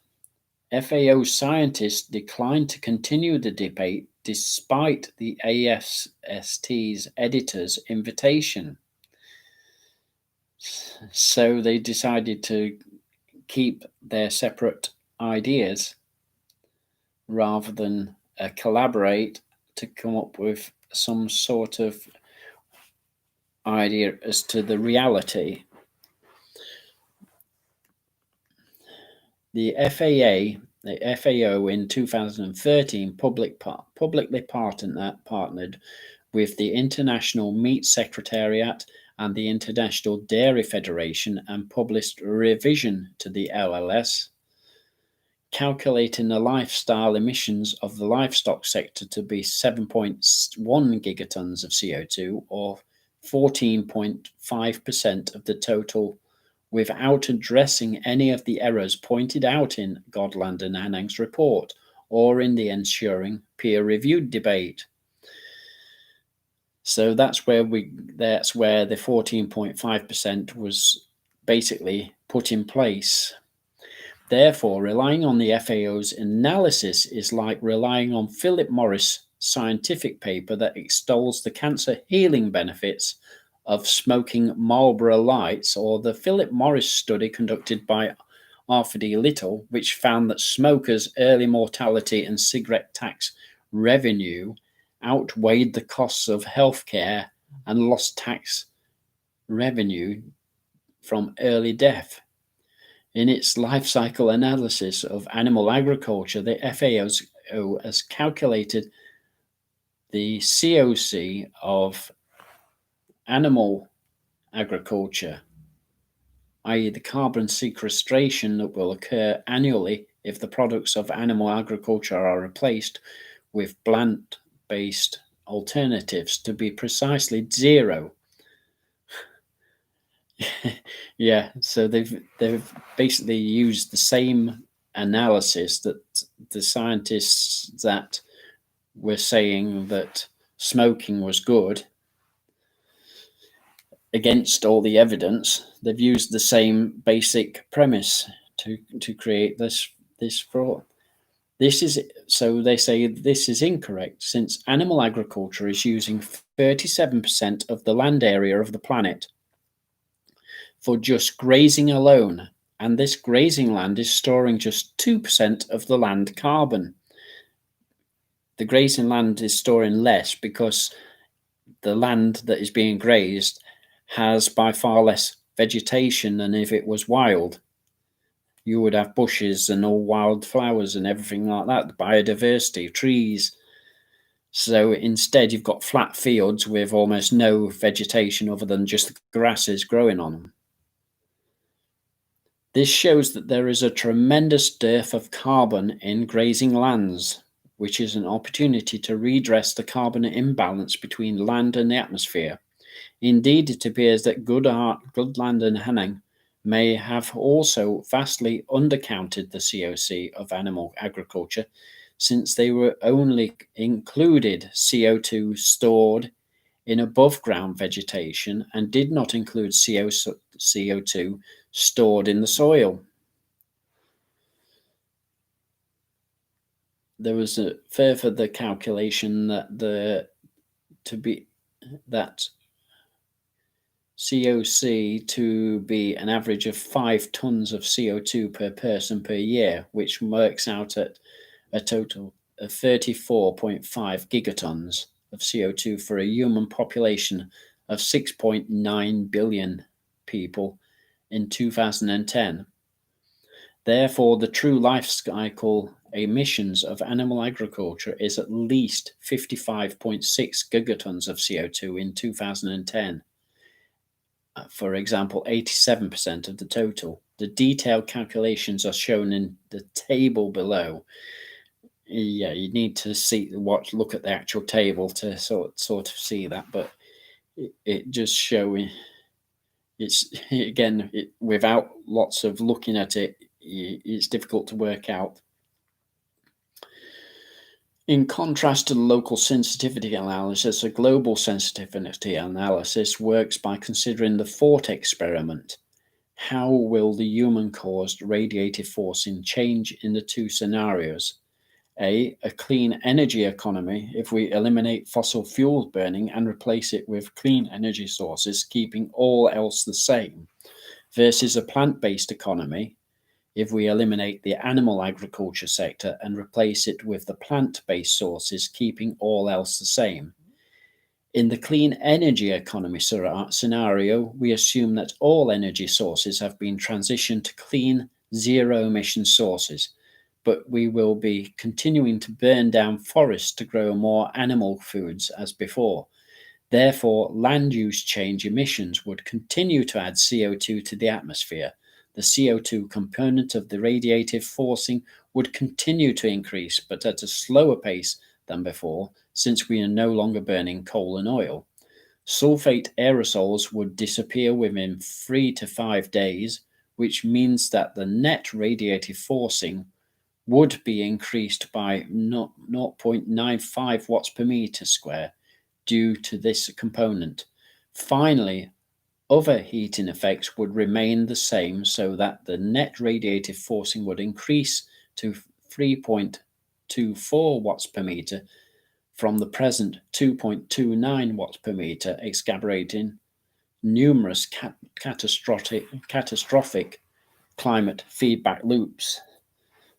FAO scientists declined to continue the debate despite the AFST's editor's invitation. So they decided to keep their separate ideas rather than collaborate to come up with some sort of idea as to the reality. The FAO in 2013 publicly partnered with the International Meat Secretariat and the International Dairy Federation and published a revision to the LLS, calculating the lifestyle emissions of the livestock sector to be 7.1 gigatons of CO2, or 14.5% of the total, without addressing any of the errors pointed out in Goodland and Hanang's report or in the ensuing peer-reviewed debate. So that's where the 14.5% was basically put in place. Therefore, relying on the FAO's analysis is like relying on Philip Morris' scientific paper that extols the cancer healing benefits of smoking Marlboro Lights, or the Philip Morris study conducted by Arthur D. Little, which found that smokers' early mortality and cigarette tax revenue outweighed the costs of healthcare and lost tax revenue from early death. In its life cycle analysis of animal agriculture, the FAO has calculated the COC of animal agriculture, i.e. the carbon sequestration that will occur annually if the products of animal agriculture are replaced with plant-based alternatives, to be precisely zero. Yeah, so they've basically used the same analysis that the scientists that were saying that smoking was good, against all the evidence. They've used the same basic premise to create this fraud. So they say this is incorrect, since animal agriculture is using 37% of the land area of the planet for just grazing alone, and this grazing land is storing just 2% of the land carbon. The grazing land is storing less because the land that is being grazed has by far less vegetation than if it was wild. You would have bushes and all wild flowers and everything like that, biodiversity, trees. So instead, you've got flat fields with almost no vegetation other than just the grasses growing on them. This shows that there is a tremendous dearth of carbon in grazing lands, which is an opportunity to redress the carbon imbalance between land and the atmosphere. Indeed, it appears that Goodland and Henning may have also vastly undercounted the COC of animal agriculture, since they were only included CO2 stored in above ground vegetation and did not include CO2 stored in the soil. There was a further the calculation that COC to be an average of 5 tons of CO2 per person per year, which works out at a total of 34.5 gigatons of CO2 for a human population of 6.9 billion people in 2010. Therefore, the true life cycle emissions of animal agriculture is at least 55.6 gigatons of CO2 in 2010. For example, 87% of the total. The detailed calculations are shown in the table below. Yeah, you need to look at the actual table to sort of see that, but it just showing it's again without lots of looking at it, it's difficult to work out. In contrast to the local sensitivity analysis, a global sensitivity analysis works by considering the thought experiment. How will the human-caused radiative forcing change in the two scenarios? A clean energy economy if we eliminate fossil fuel burning and replace it with clean energy sources, keeping all else the same, versus a plant-based economy if we eliminate the animal agriculture sector and replace it with the plant-based sources, keeping all else the same. In the clean energy economy scenario, we assume that all energy sources have been transitioned to clean, zero-emission sources, but we will be continuing to burn down forests to grow more animal foods as before. Therefore, land use change emissions would continue to add CO2 to the atmosphere. The CO2 component of the radiative forcing would continue to increase, but at a slower pace than before, since we are no longer burning coal and oil. Sulfate aerosols would disappear within 3 to 5 days, which means that the net radiative forcing would be increased by 0.95 watts per meter square due to this component. Finally, other heating effects would remain the same, so that the net radiative forcing would increase to 3.24 watts per meter from the present 2.29 watts per meter, exacerbating numerous catastrophic climate feedback loops.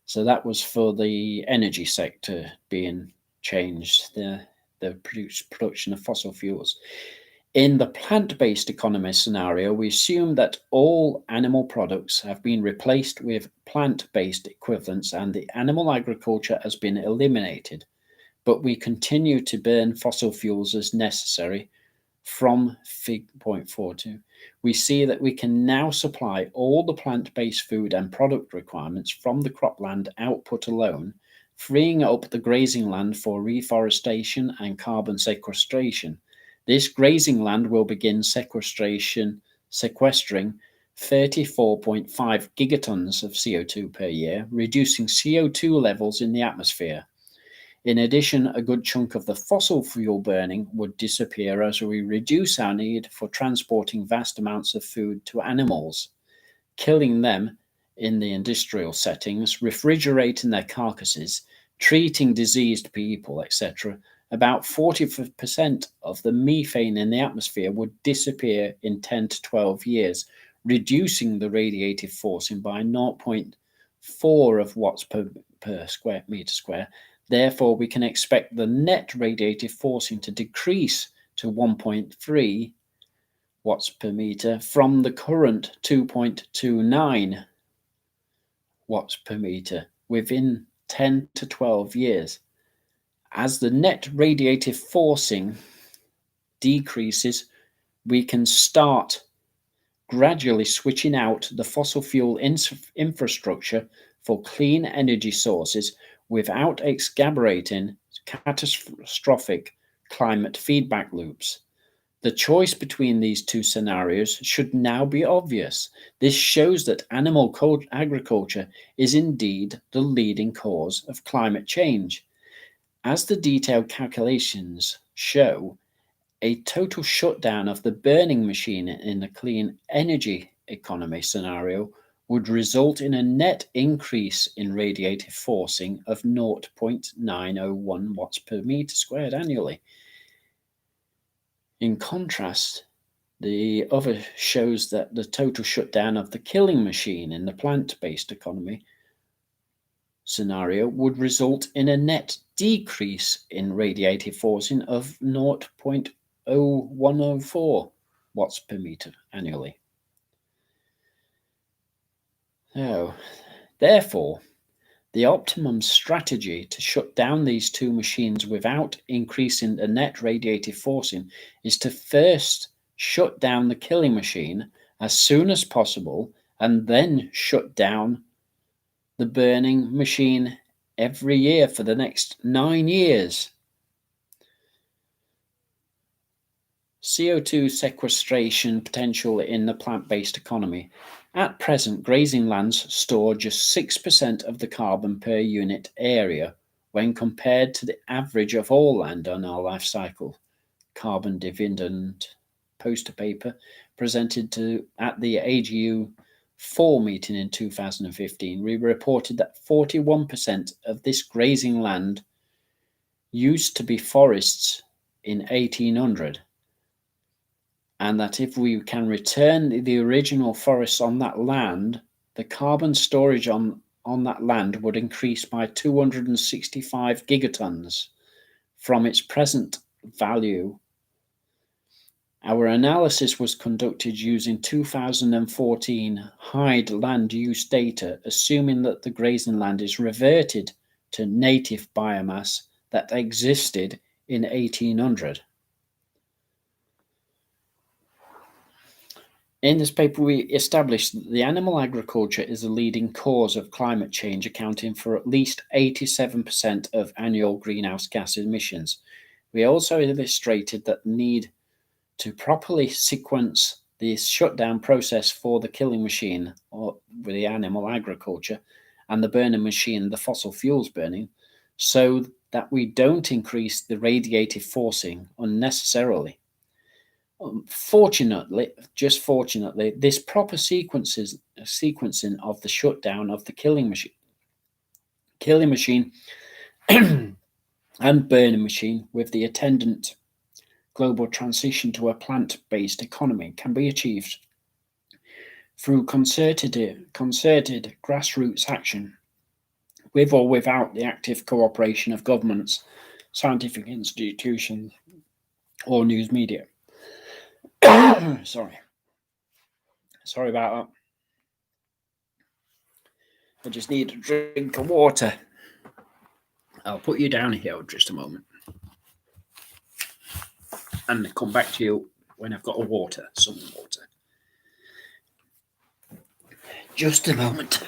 So that was for the energy sector being changed, the production of fossil fuels. In the plant-based economy scenario, we assume that all animal products have been replaced with plant-based equivalents and the animal agriculture has been eliminated, but we continue to burn fossil fuels as necessary. From Fig. 0.42, we see that we can now supply all the plant-based food and product requirements from the cropland output alone, freeing up the grazing land for reforestation and carbon sequestration. This grazing land will begin sequestring 34.5 gigatons of CO2 per year, reducing CO2 levels in the atmosphere. In addition, a good chunk of the fossil fuel burning would disappear as we reduce our need for transporting vast amounts of food to animals, killing them in the industrial settings, refrigerating their carcasses, treating diseased people, etc. About 40% of the methane in the atmosphere would disappear in 10 to 12 years, reducing the radiative forcing by 0.4 of watts per square meter square. Therefore, we can expect the net radiative forcing to decrease to 1.3 watts per meter from the current 2.29 watts per meter within 10 to 12 years. As the net radiative forcing decreases, we can start gradually switching out the fossil fuel infrastructure for clean energy sources without exacerbating catastrophic climate feedback loops. The choice between these two scenarios should now be obvious. This shows that animal agriculture is indeed the leading cause of climate change. As the detailed calculations show, a total shutdown of the burning machine in the clean energy economy scenario would result in a net increase in radiative forcing of 0.901 watts per meter squared annually. In contrast, the other shows that the total shutdown of the killing machine in the plant-based economy scenario would result in a net decrease in radiative forcing of 0.0104 watts per meter annually. So, therefore, the optimum strategy to shut down these two machines without increasing the net radiative forcing is to first shut down the killing machine as soon as possible and then shut down the burning machine every year for the next 9 years. CO2 sequestration potential in the plant-based economy. At present, grazing lands store just 6% of the carbon per unit area when compared to the average of all land on our life cycle. Carbon dividend poster paper presented at the AGU 4 meeting in 2015, we reported that 41% of this grazing land used to be forests in 1800, and that if we can return the original forests on that land, the carbon storage on that land would increase by 265 gigatons from its present value. Our analysis was conducted using 2014 HIDE land use data, assuming that the grazing land is reverted to native biomass that existed in 1800. In this paper, we established that the animal agriculture is the leading cause of climate change, accounting for at least 87% of annual greenhouse gas emissions. We also illustrated that the need to properly sequence the shutdown process for the killing machine, or with the animal agriculture, and the burning machine, the fossil fuels burning, so that we don't increase the radiative forcing unnecessarily. Fortunately, this proper sequencing of the shutdown of the killing machine and burning machine with the attendant global transition to a plant-based economy can be achieved through concerted grassroots action, with or without the active cooperation of governments, scientific institutions, or news media. Sorry about that. I just need a drink of water. I'll put you down here just a moment and come back to you when I've got some water. Just a moment.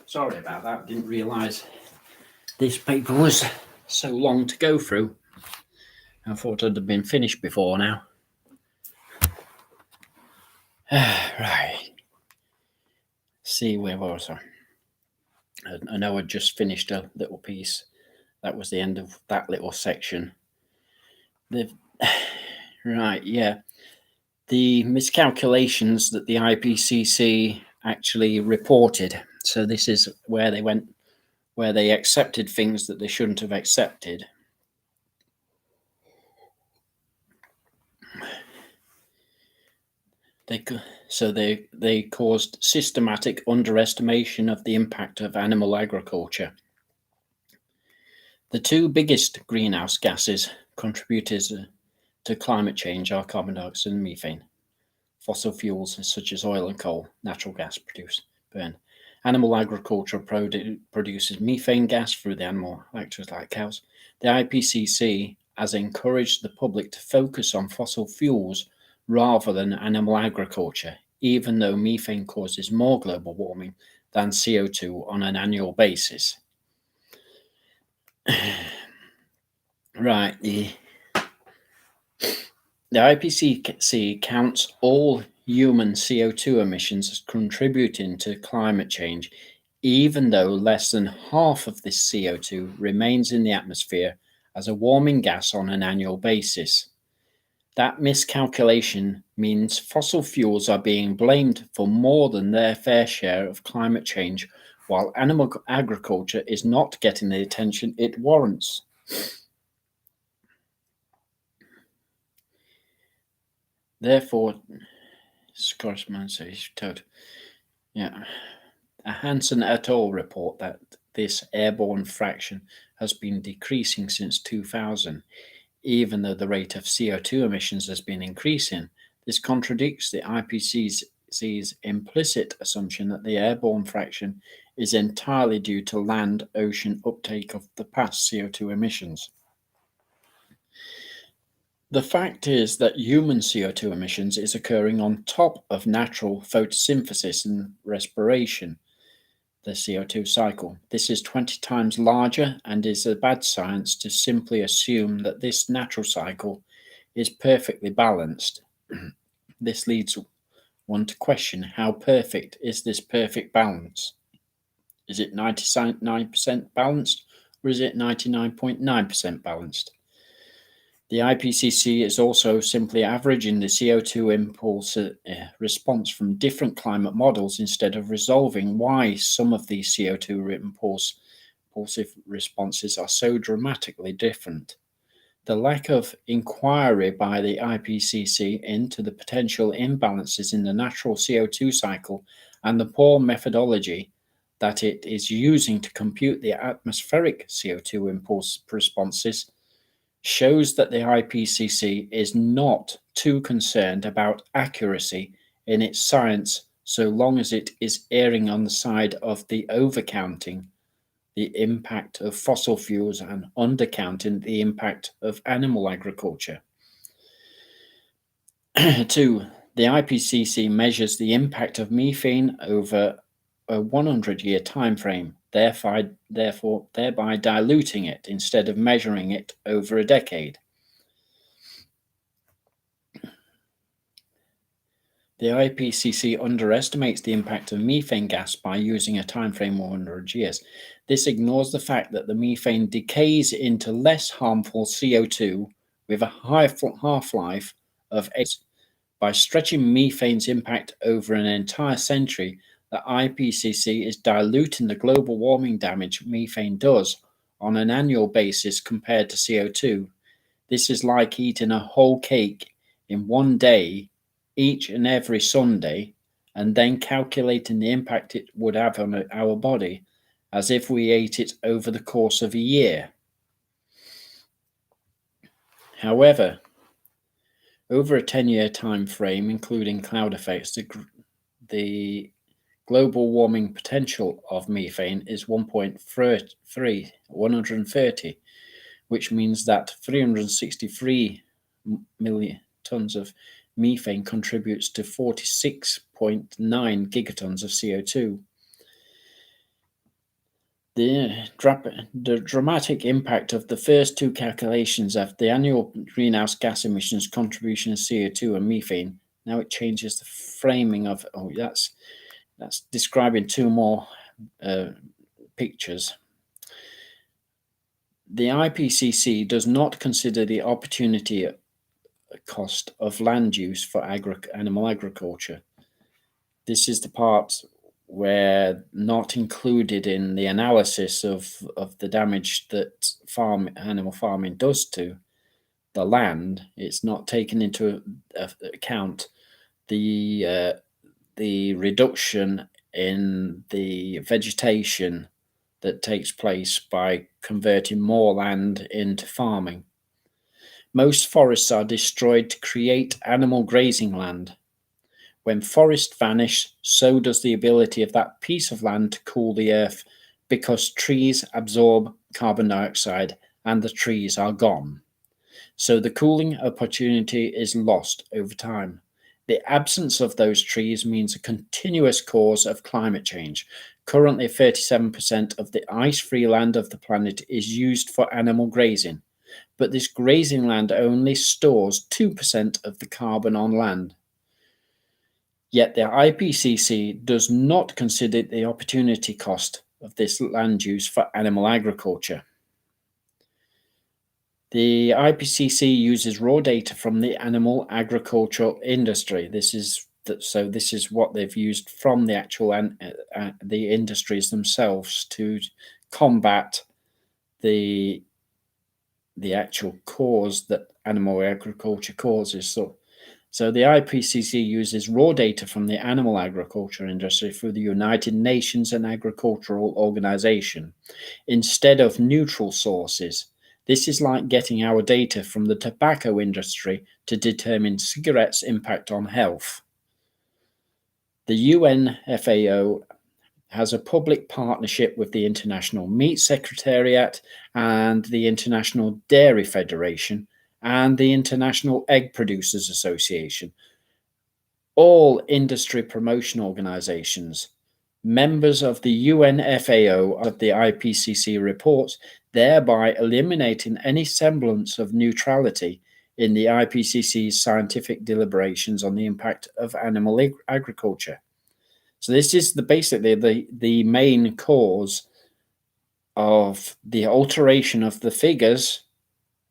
Sorry about that. Didn't realise this paper was So long to go through. I thought I'd have been finished before now. Right. See where was I? I know I just finished a little piece. That was the end of that little section. Right, yeah. The miscalculations that the IPCC actually reported. So this is where they went, where they accepted things that they shouldn't have accepted. They caused systematic underestimation of the impact of animal agriculture. The two biggest greenhouse gases contributors to climate change are carbon dioxide and methane. Fossil fuels such as oil and coal, natural gas burn. Animal agriculture produces methane gas through the animal actors like cows. The IPCC has encouraged the public to focus on fossil fuels rather than animal agriculture, even though methane causes more global warming than CO2 on an annual basis. Right, the IPCC counts all human CO2 emissions as contributing to climate change, even though less than half of this CO2 remains in the atmosphere as a warming gas on an annual basis. That miscalculation means fossil fuels are being blamed for more than their fair share of climate change, while animal agriculture is not getting the attention it warrants. Therefore, corresponds to Hansen et al. Report that this airborne fraction has been decreasing since 2000, even though the rate of CO2 emissions has been increasing. This contradicts the IPCC's implicit assumption that the airborne fraction is entirely due to land-ocean uptake of the past CO2 emissions. The fact is that human CO2 emissions is occurring on top of natural photosynthesis and respiration, the CO2 cycle. This is 20 times larger and is a bad science to simply assume that this natural cycle is perfectly balanced. This leads one to question how perfect is this perfect balance? Is it 99% balanced or is it 99.9% balanced? The IPCC is also simply averaging the CO2 impulse response from different climate models instead of resolving why some of these CO2 impulsive responses are so dramatically different. The lack of inquiry by the IPCC into the potential imbalances in the natural CO2 cycle and the poor methodology that it is using to compute the atmospheric CO2 impulse responses shows that the IPCC is not too concerned about accuracy in its science so long as it is erring on the side of the overcounting the impact of fossil fuels and undercounting the impact of animal agriculture. 2. The IPCC measures the impact of methane over a 100-year time frame, thereby diluting it instead of measuring it over a decade. The IPCC underestimates the impact of methane gas by using a time frame of 100 years. This ignores the fact that the methane decays into less harmful CO2 with a high half-life of 8 years. By stretching methane's impact over an entire century, the IPCC is diluting the global warming damage methane does on an annual basis compared to CO2. This is like eating a whole cake in one day, each and every Sunday, and then calculating the impact it would have on our body as if we ate it over the course of a year. However, over a 10-year time frame, including cloud effects, the global warming potential of methane is 130, which means that 363 million tons of methane contributes to 46.9 gigatons of CO2. The dramatic impact of the first two calculations of the annual greenhouse gas emissions contribution of CO2 and methane. Now it changes the framing of, that's describing two more pictures. The IPCC does not consider the opportunity cost of land use for animal agriculture. This is the part where not included in the analysis of the damage that animal farming does to the land. It's not taken into account the reduction in the vegetation that takes place by converting more land into farming. Most forests are destroyed to create animal grazing land. When forests vanish, so does the ability of that piece of land to cool the earth, because trees absorb carbon dioxide and the trees are gone. So the cooling opportunity is lost over time. The absence of those trees means a continuous cause of climate change. Currently, 37% of the ice-free land of the planet is used for animal grazing, but this grazing land only stores 2% of the carbon on land. Yet the IPCC does not consider the opportunity cost of this land use for animal agriculture. The IPCC uses raw data from the animal agricultural industry. This is what they've used from the actual the industries themselves to combat the actual cause that animal agriculture causes. So the IPCC uses raw data from the animal agriculture industry through the United Nations and Agricultural Organization instead of neutral sources. This is like getting our data from the tobacco industry to determine cigarettes' impact on health. The UN FAO has a public partnership with the International Meat Secretariat and the International Dairy Federation and the International Egg Producers Association, all industry promotion organizations. Members of the UN FAO of the IPCC reports, thereby eliminating any semblance of neutrality in the IPCC's scientific deliberations on the impact of animal agriculture. So this is basically the main cause of the alteration of the figures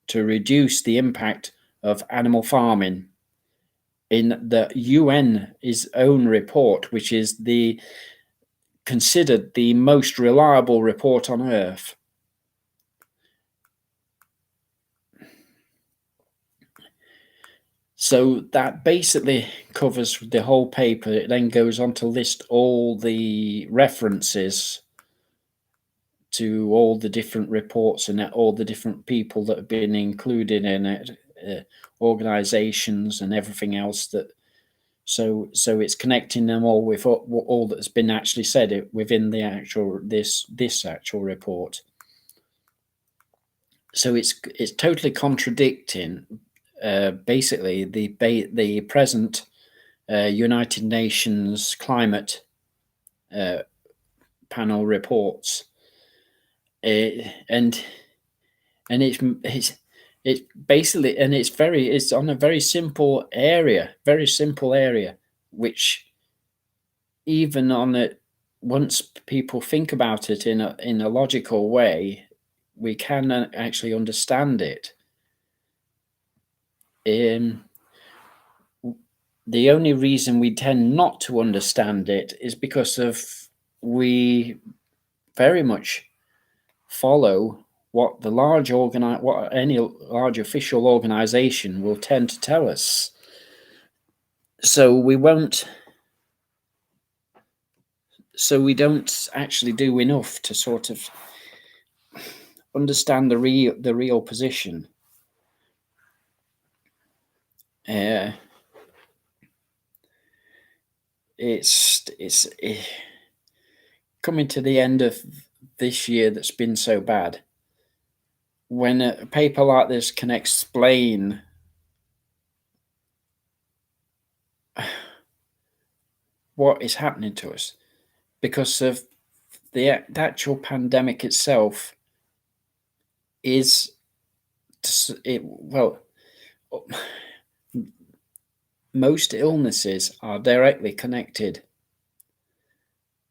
to reduce the impact of animal farming in the UN's own report, which is considered the most reliable report on Earth. So that basically covers the whole paper. It then goes on to list all the references to all the different reports and all the different people that have been included in it, organizations and everything else so it's connecting them all with all that's been actually said within the actual this actual report. So it's totally contradicting basically the present United Nations climate panel reports, and it's basically, and it's on a very simple area, which even on it, once people think about it in a logical way, we can actually understand it. The only reason we tend not to understand it is because we very much follow what any large official organization will tend to tell us. So we don't actually do enough to sort of understand the real position. It's coming to the end of this year that's been so bad. When a paper like this can explain what is happening to us because of the actual pandemic itself is, well, most illnesses are directly connected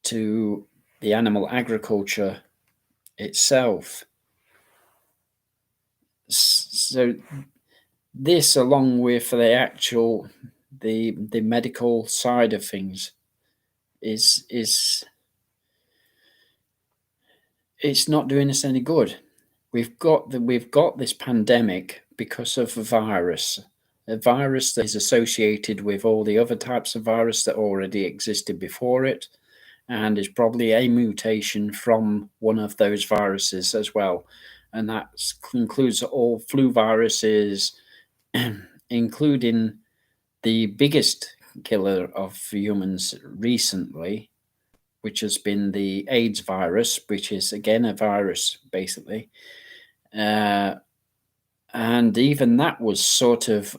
to the animal agriculture itself. So this, along with the actual the medical side of things, is it's not doing us any good. We've got this pandemic because of a virus that is associated with all the other types of virus that already existed before it, and is probably a mutation from one of those viruses as well. And that includes all flu viruses, including the biggest killer of humans recently, which has been the AIDS virus, which is again a virus basically. And even that was sort of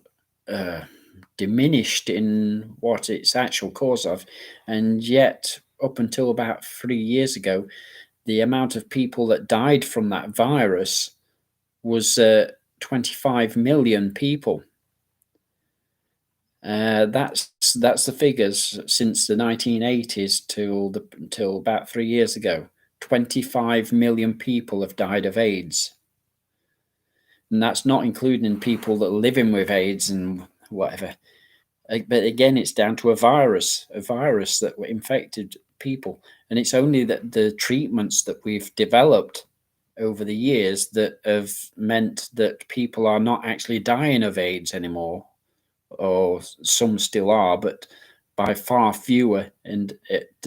diminished in what its actual cause of. And yet, up until about 3 years ago, the amount of people that died from that virus was 25 million people. That's the figures since the 1980s till about 3 years ago. 25 million people have died of AIDS, and that's not including people that are living with AIDS and whatever. But again, it's down to a virus that infected people, and it's only that the treatments that we've developed over the years that have meant that people are not actually dying of AIDS anymore, or some still are, but by far fewer, and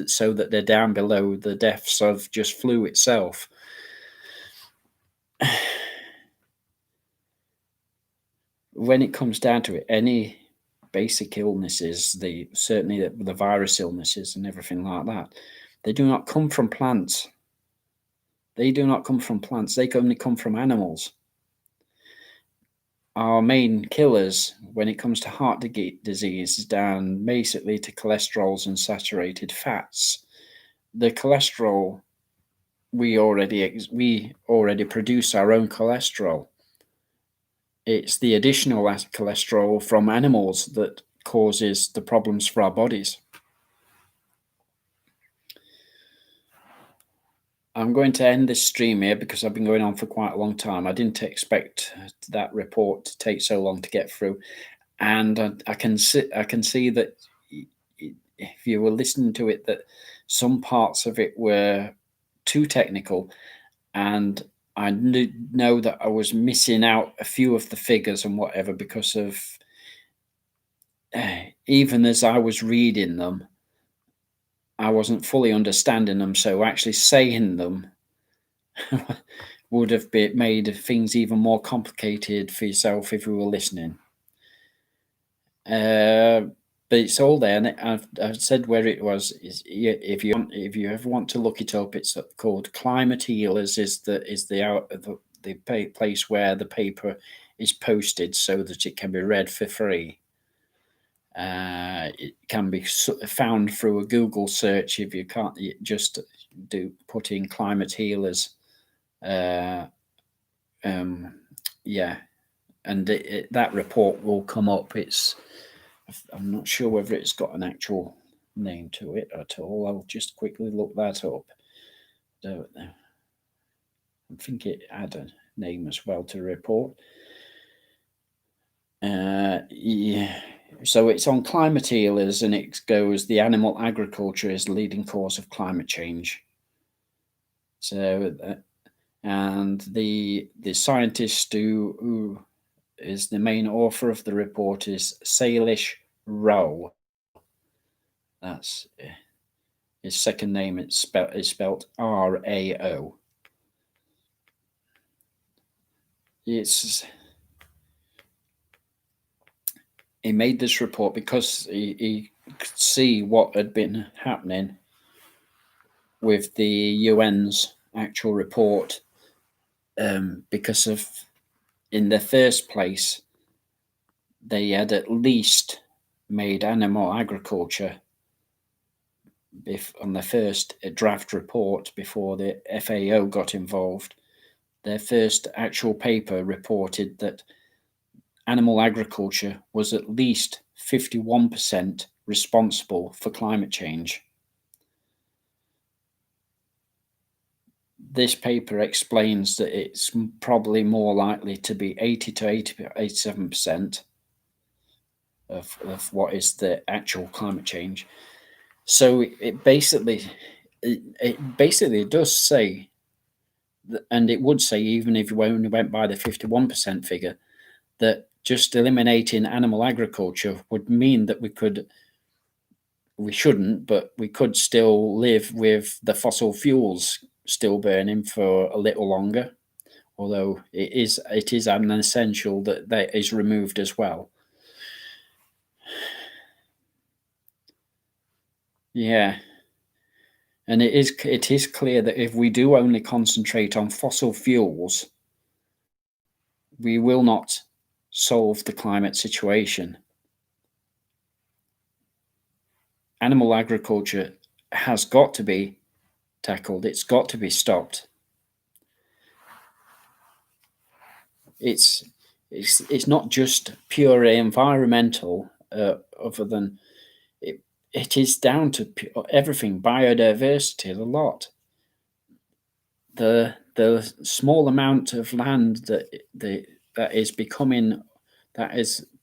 so that they're down below the deaths of just flu itself. When it comes down to it, any basic illnesses, certainly the virus illnesses and everything like that, they do not come from plants. They do not come from plants. They only come from animals. Our main killers when it comes to heart disease is down basically to cholesterols and saturated fats. The cholesterol, we already produce our own cholesterol. It's the additional cholesterol from animals that causes the problems for our bodies. I'm going to end this stream here because I've been going on for quite a long time. I didn't expect that report to take so long to get through, and I can see that if you were listening to it, that some parts of it were too technical, and I know that I was missing out a few of the figures and whatever because of even as I was reading them, I wasn't fully understanding them. So actually saying them would have made things even more complicated for yourself if you were listening. But it's all there, and I've said where it was. If you ever want to look it up, it's called Climate Healers. Is the place where the paper is posted so that it can be read for free. It can be found through a Google search if you can't. Just put in Climate Healers. Yeah, and that report will come up. I'm not sure whether it's got an actual name to it at all. I'll just quickly look that up. I think it had a name as well to report. Yeah. So it's on Climate Healers, and it goes, the animal agriculture is the leading cause of climate change. So, and the scientist who is the main author of the report is Salish Rao. That's his second name. It's spelled Rao. He made this report because he could see what had been happening with the UN's actual report, because of, in the first place, they had at least made animal agriculture on the first draft report before the FAO got involved. Their first actual paper reported that animal agriculture was at least 51% responsible for climate change. This paper explains that it's probably more likely to be 80 to 87% of what is the actual climate change. So it basically does say, and it would say, even if you only went by the 51% figure, that just eliminating animal agriculture would mean that we shouldn't, but we could still live with the fossil fuels still burning for a little longer, although it is an essential that is removed as well. Yeah. And it is clear that if we do only concentrate on fossil fuels, we will not solve the climate situation. Animal agriculture has got to be tackled. It's got to be stopped. It's not just purely environmental, other than it is down to everything, biodiversity, a lot. The small amount of land that is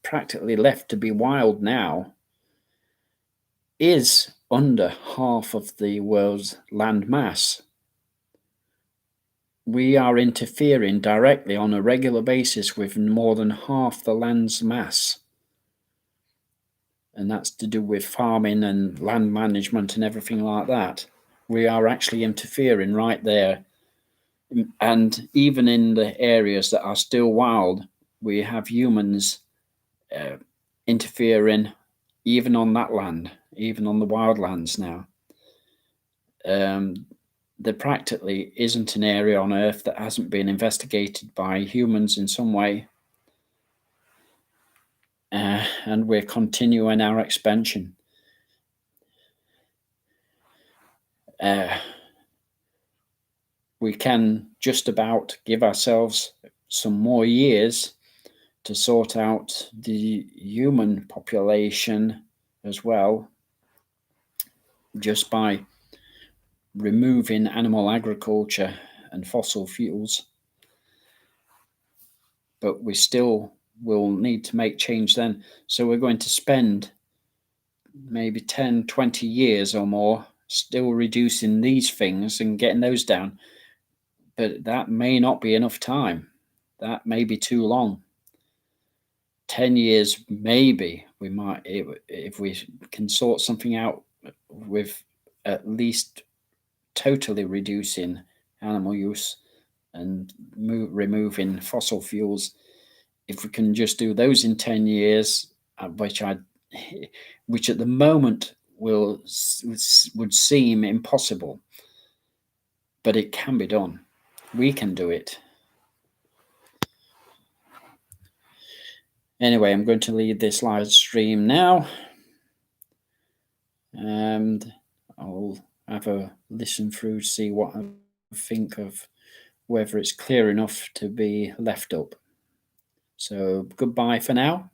practically left to be wild now is under half of the world's land mass. We are interfering directly on a regular basis with more than half the land's mass. And that's to do with farming and land management and everything like that. We are actually interfering right there. And even in the areas that are still wild, we have humans interfering even on that land, even on the wildlands now. There practically isn't an area on Earth that hasn't been investigated by humans in some way. And we're continuing our expansion. We can just about give ourselves some more years to sort out the human population as well, just by removing animal agriculture and fossil fuels. But we still will need to make change then. So we're going to spend maybe 10, 20 years or more still reducing these things and getting those down. But that may not be enough time. That may be too long. 10 years, maybe we might, if we can sort something out with at least totally reducing animal use and removing fossil fuels. If we can just do those in 10 years, which at the moment would seem impossible, but it can be done. We can do it. Anyway, I'm going to leave this live stream now, and I'll have a listen through to see what I think of whether it's clear enough to be left up. So goodbye for now.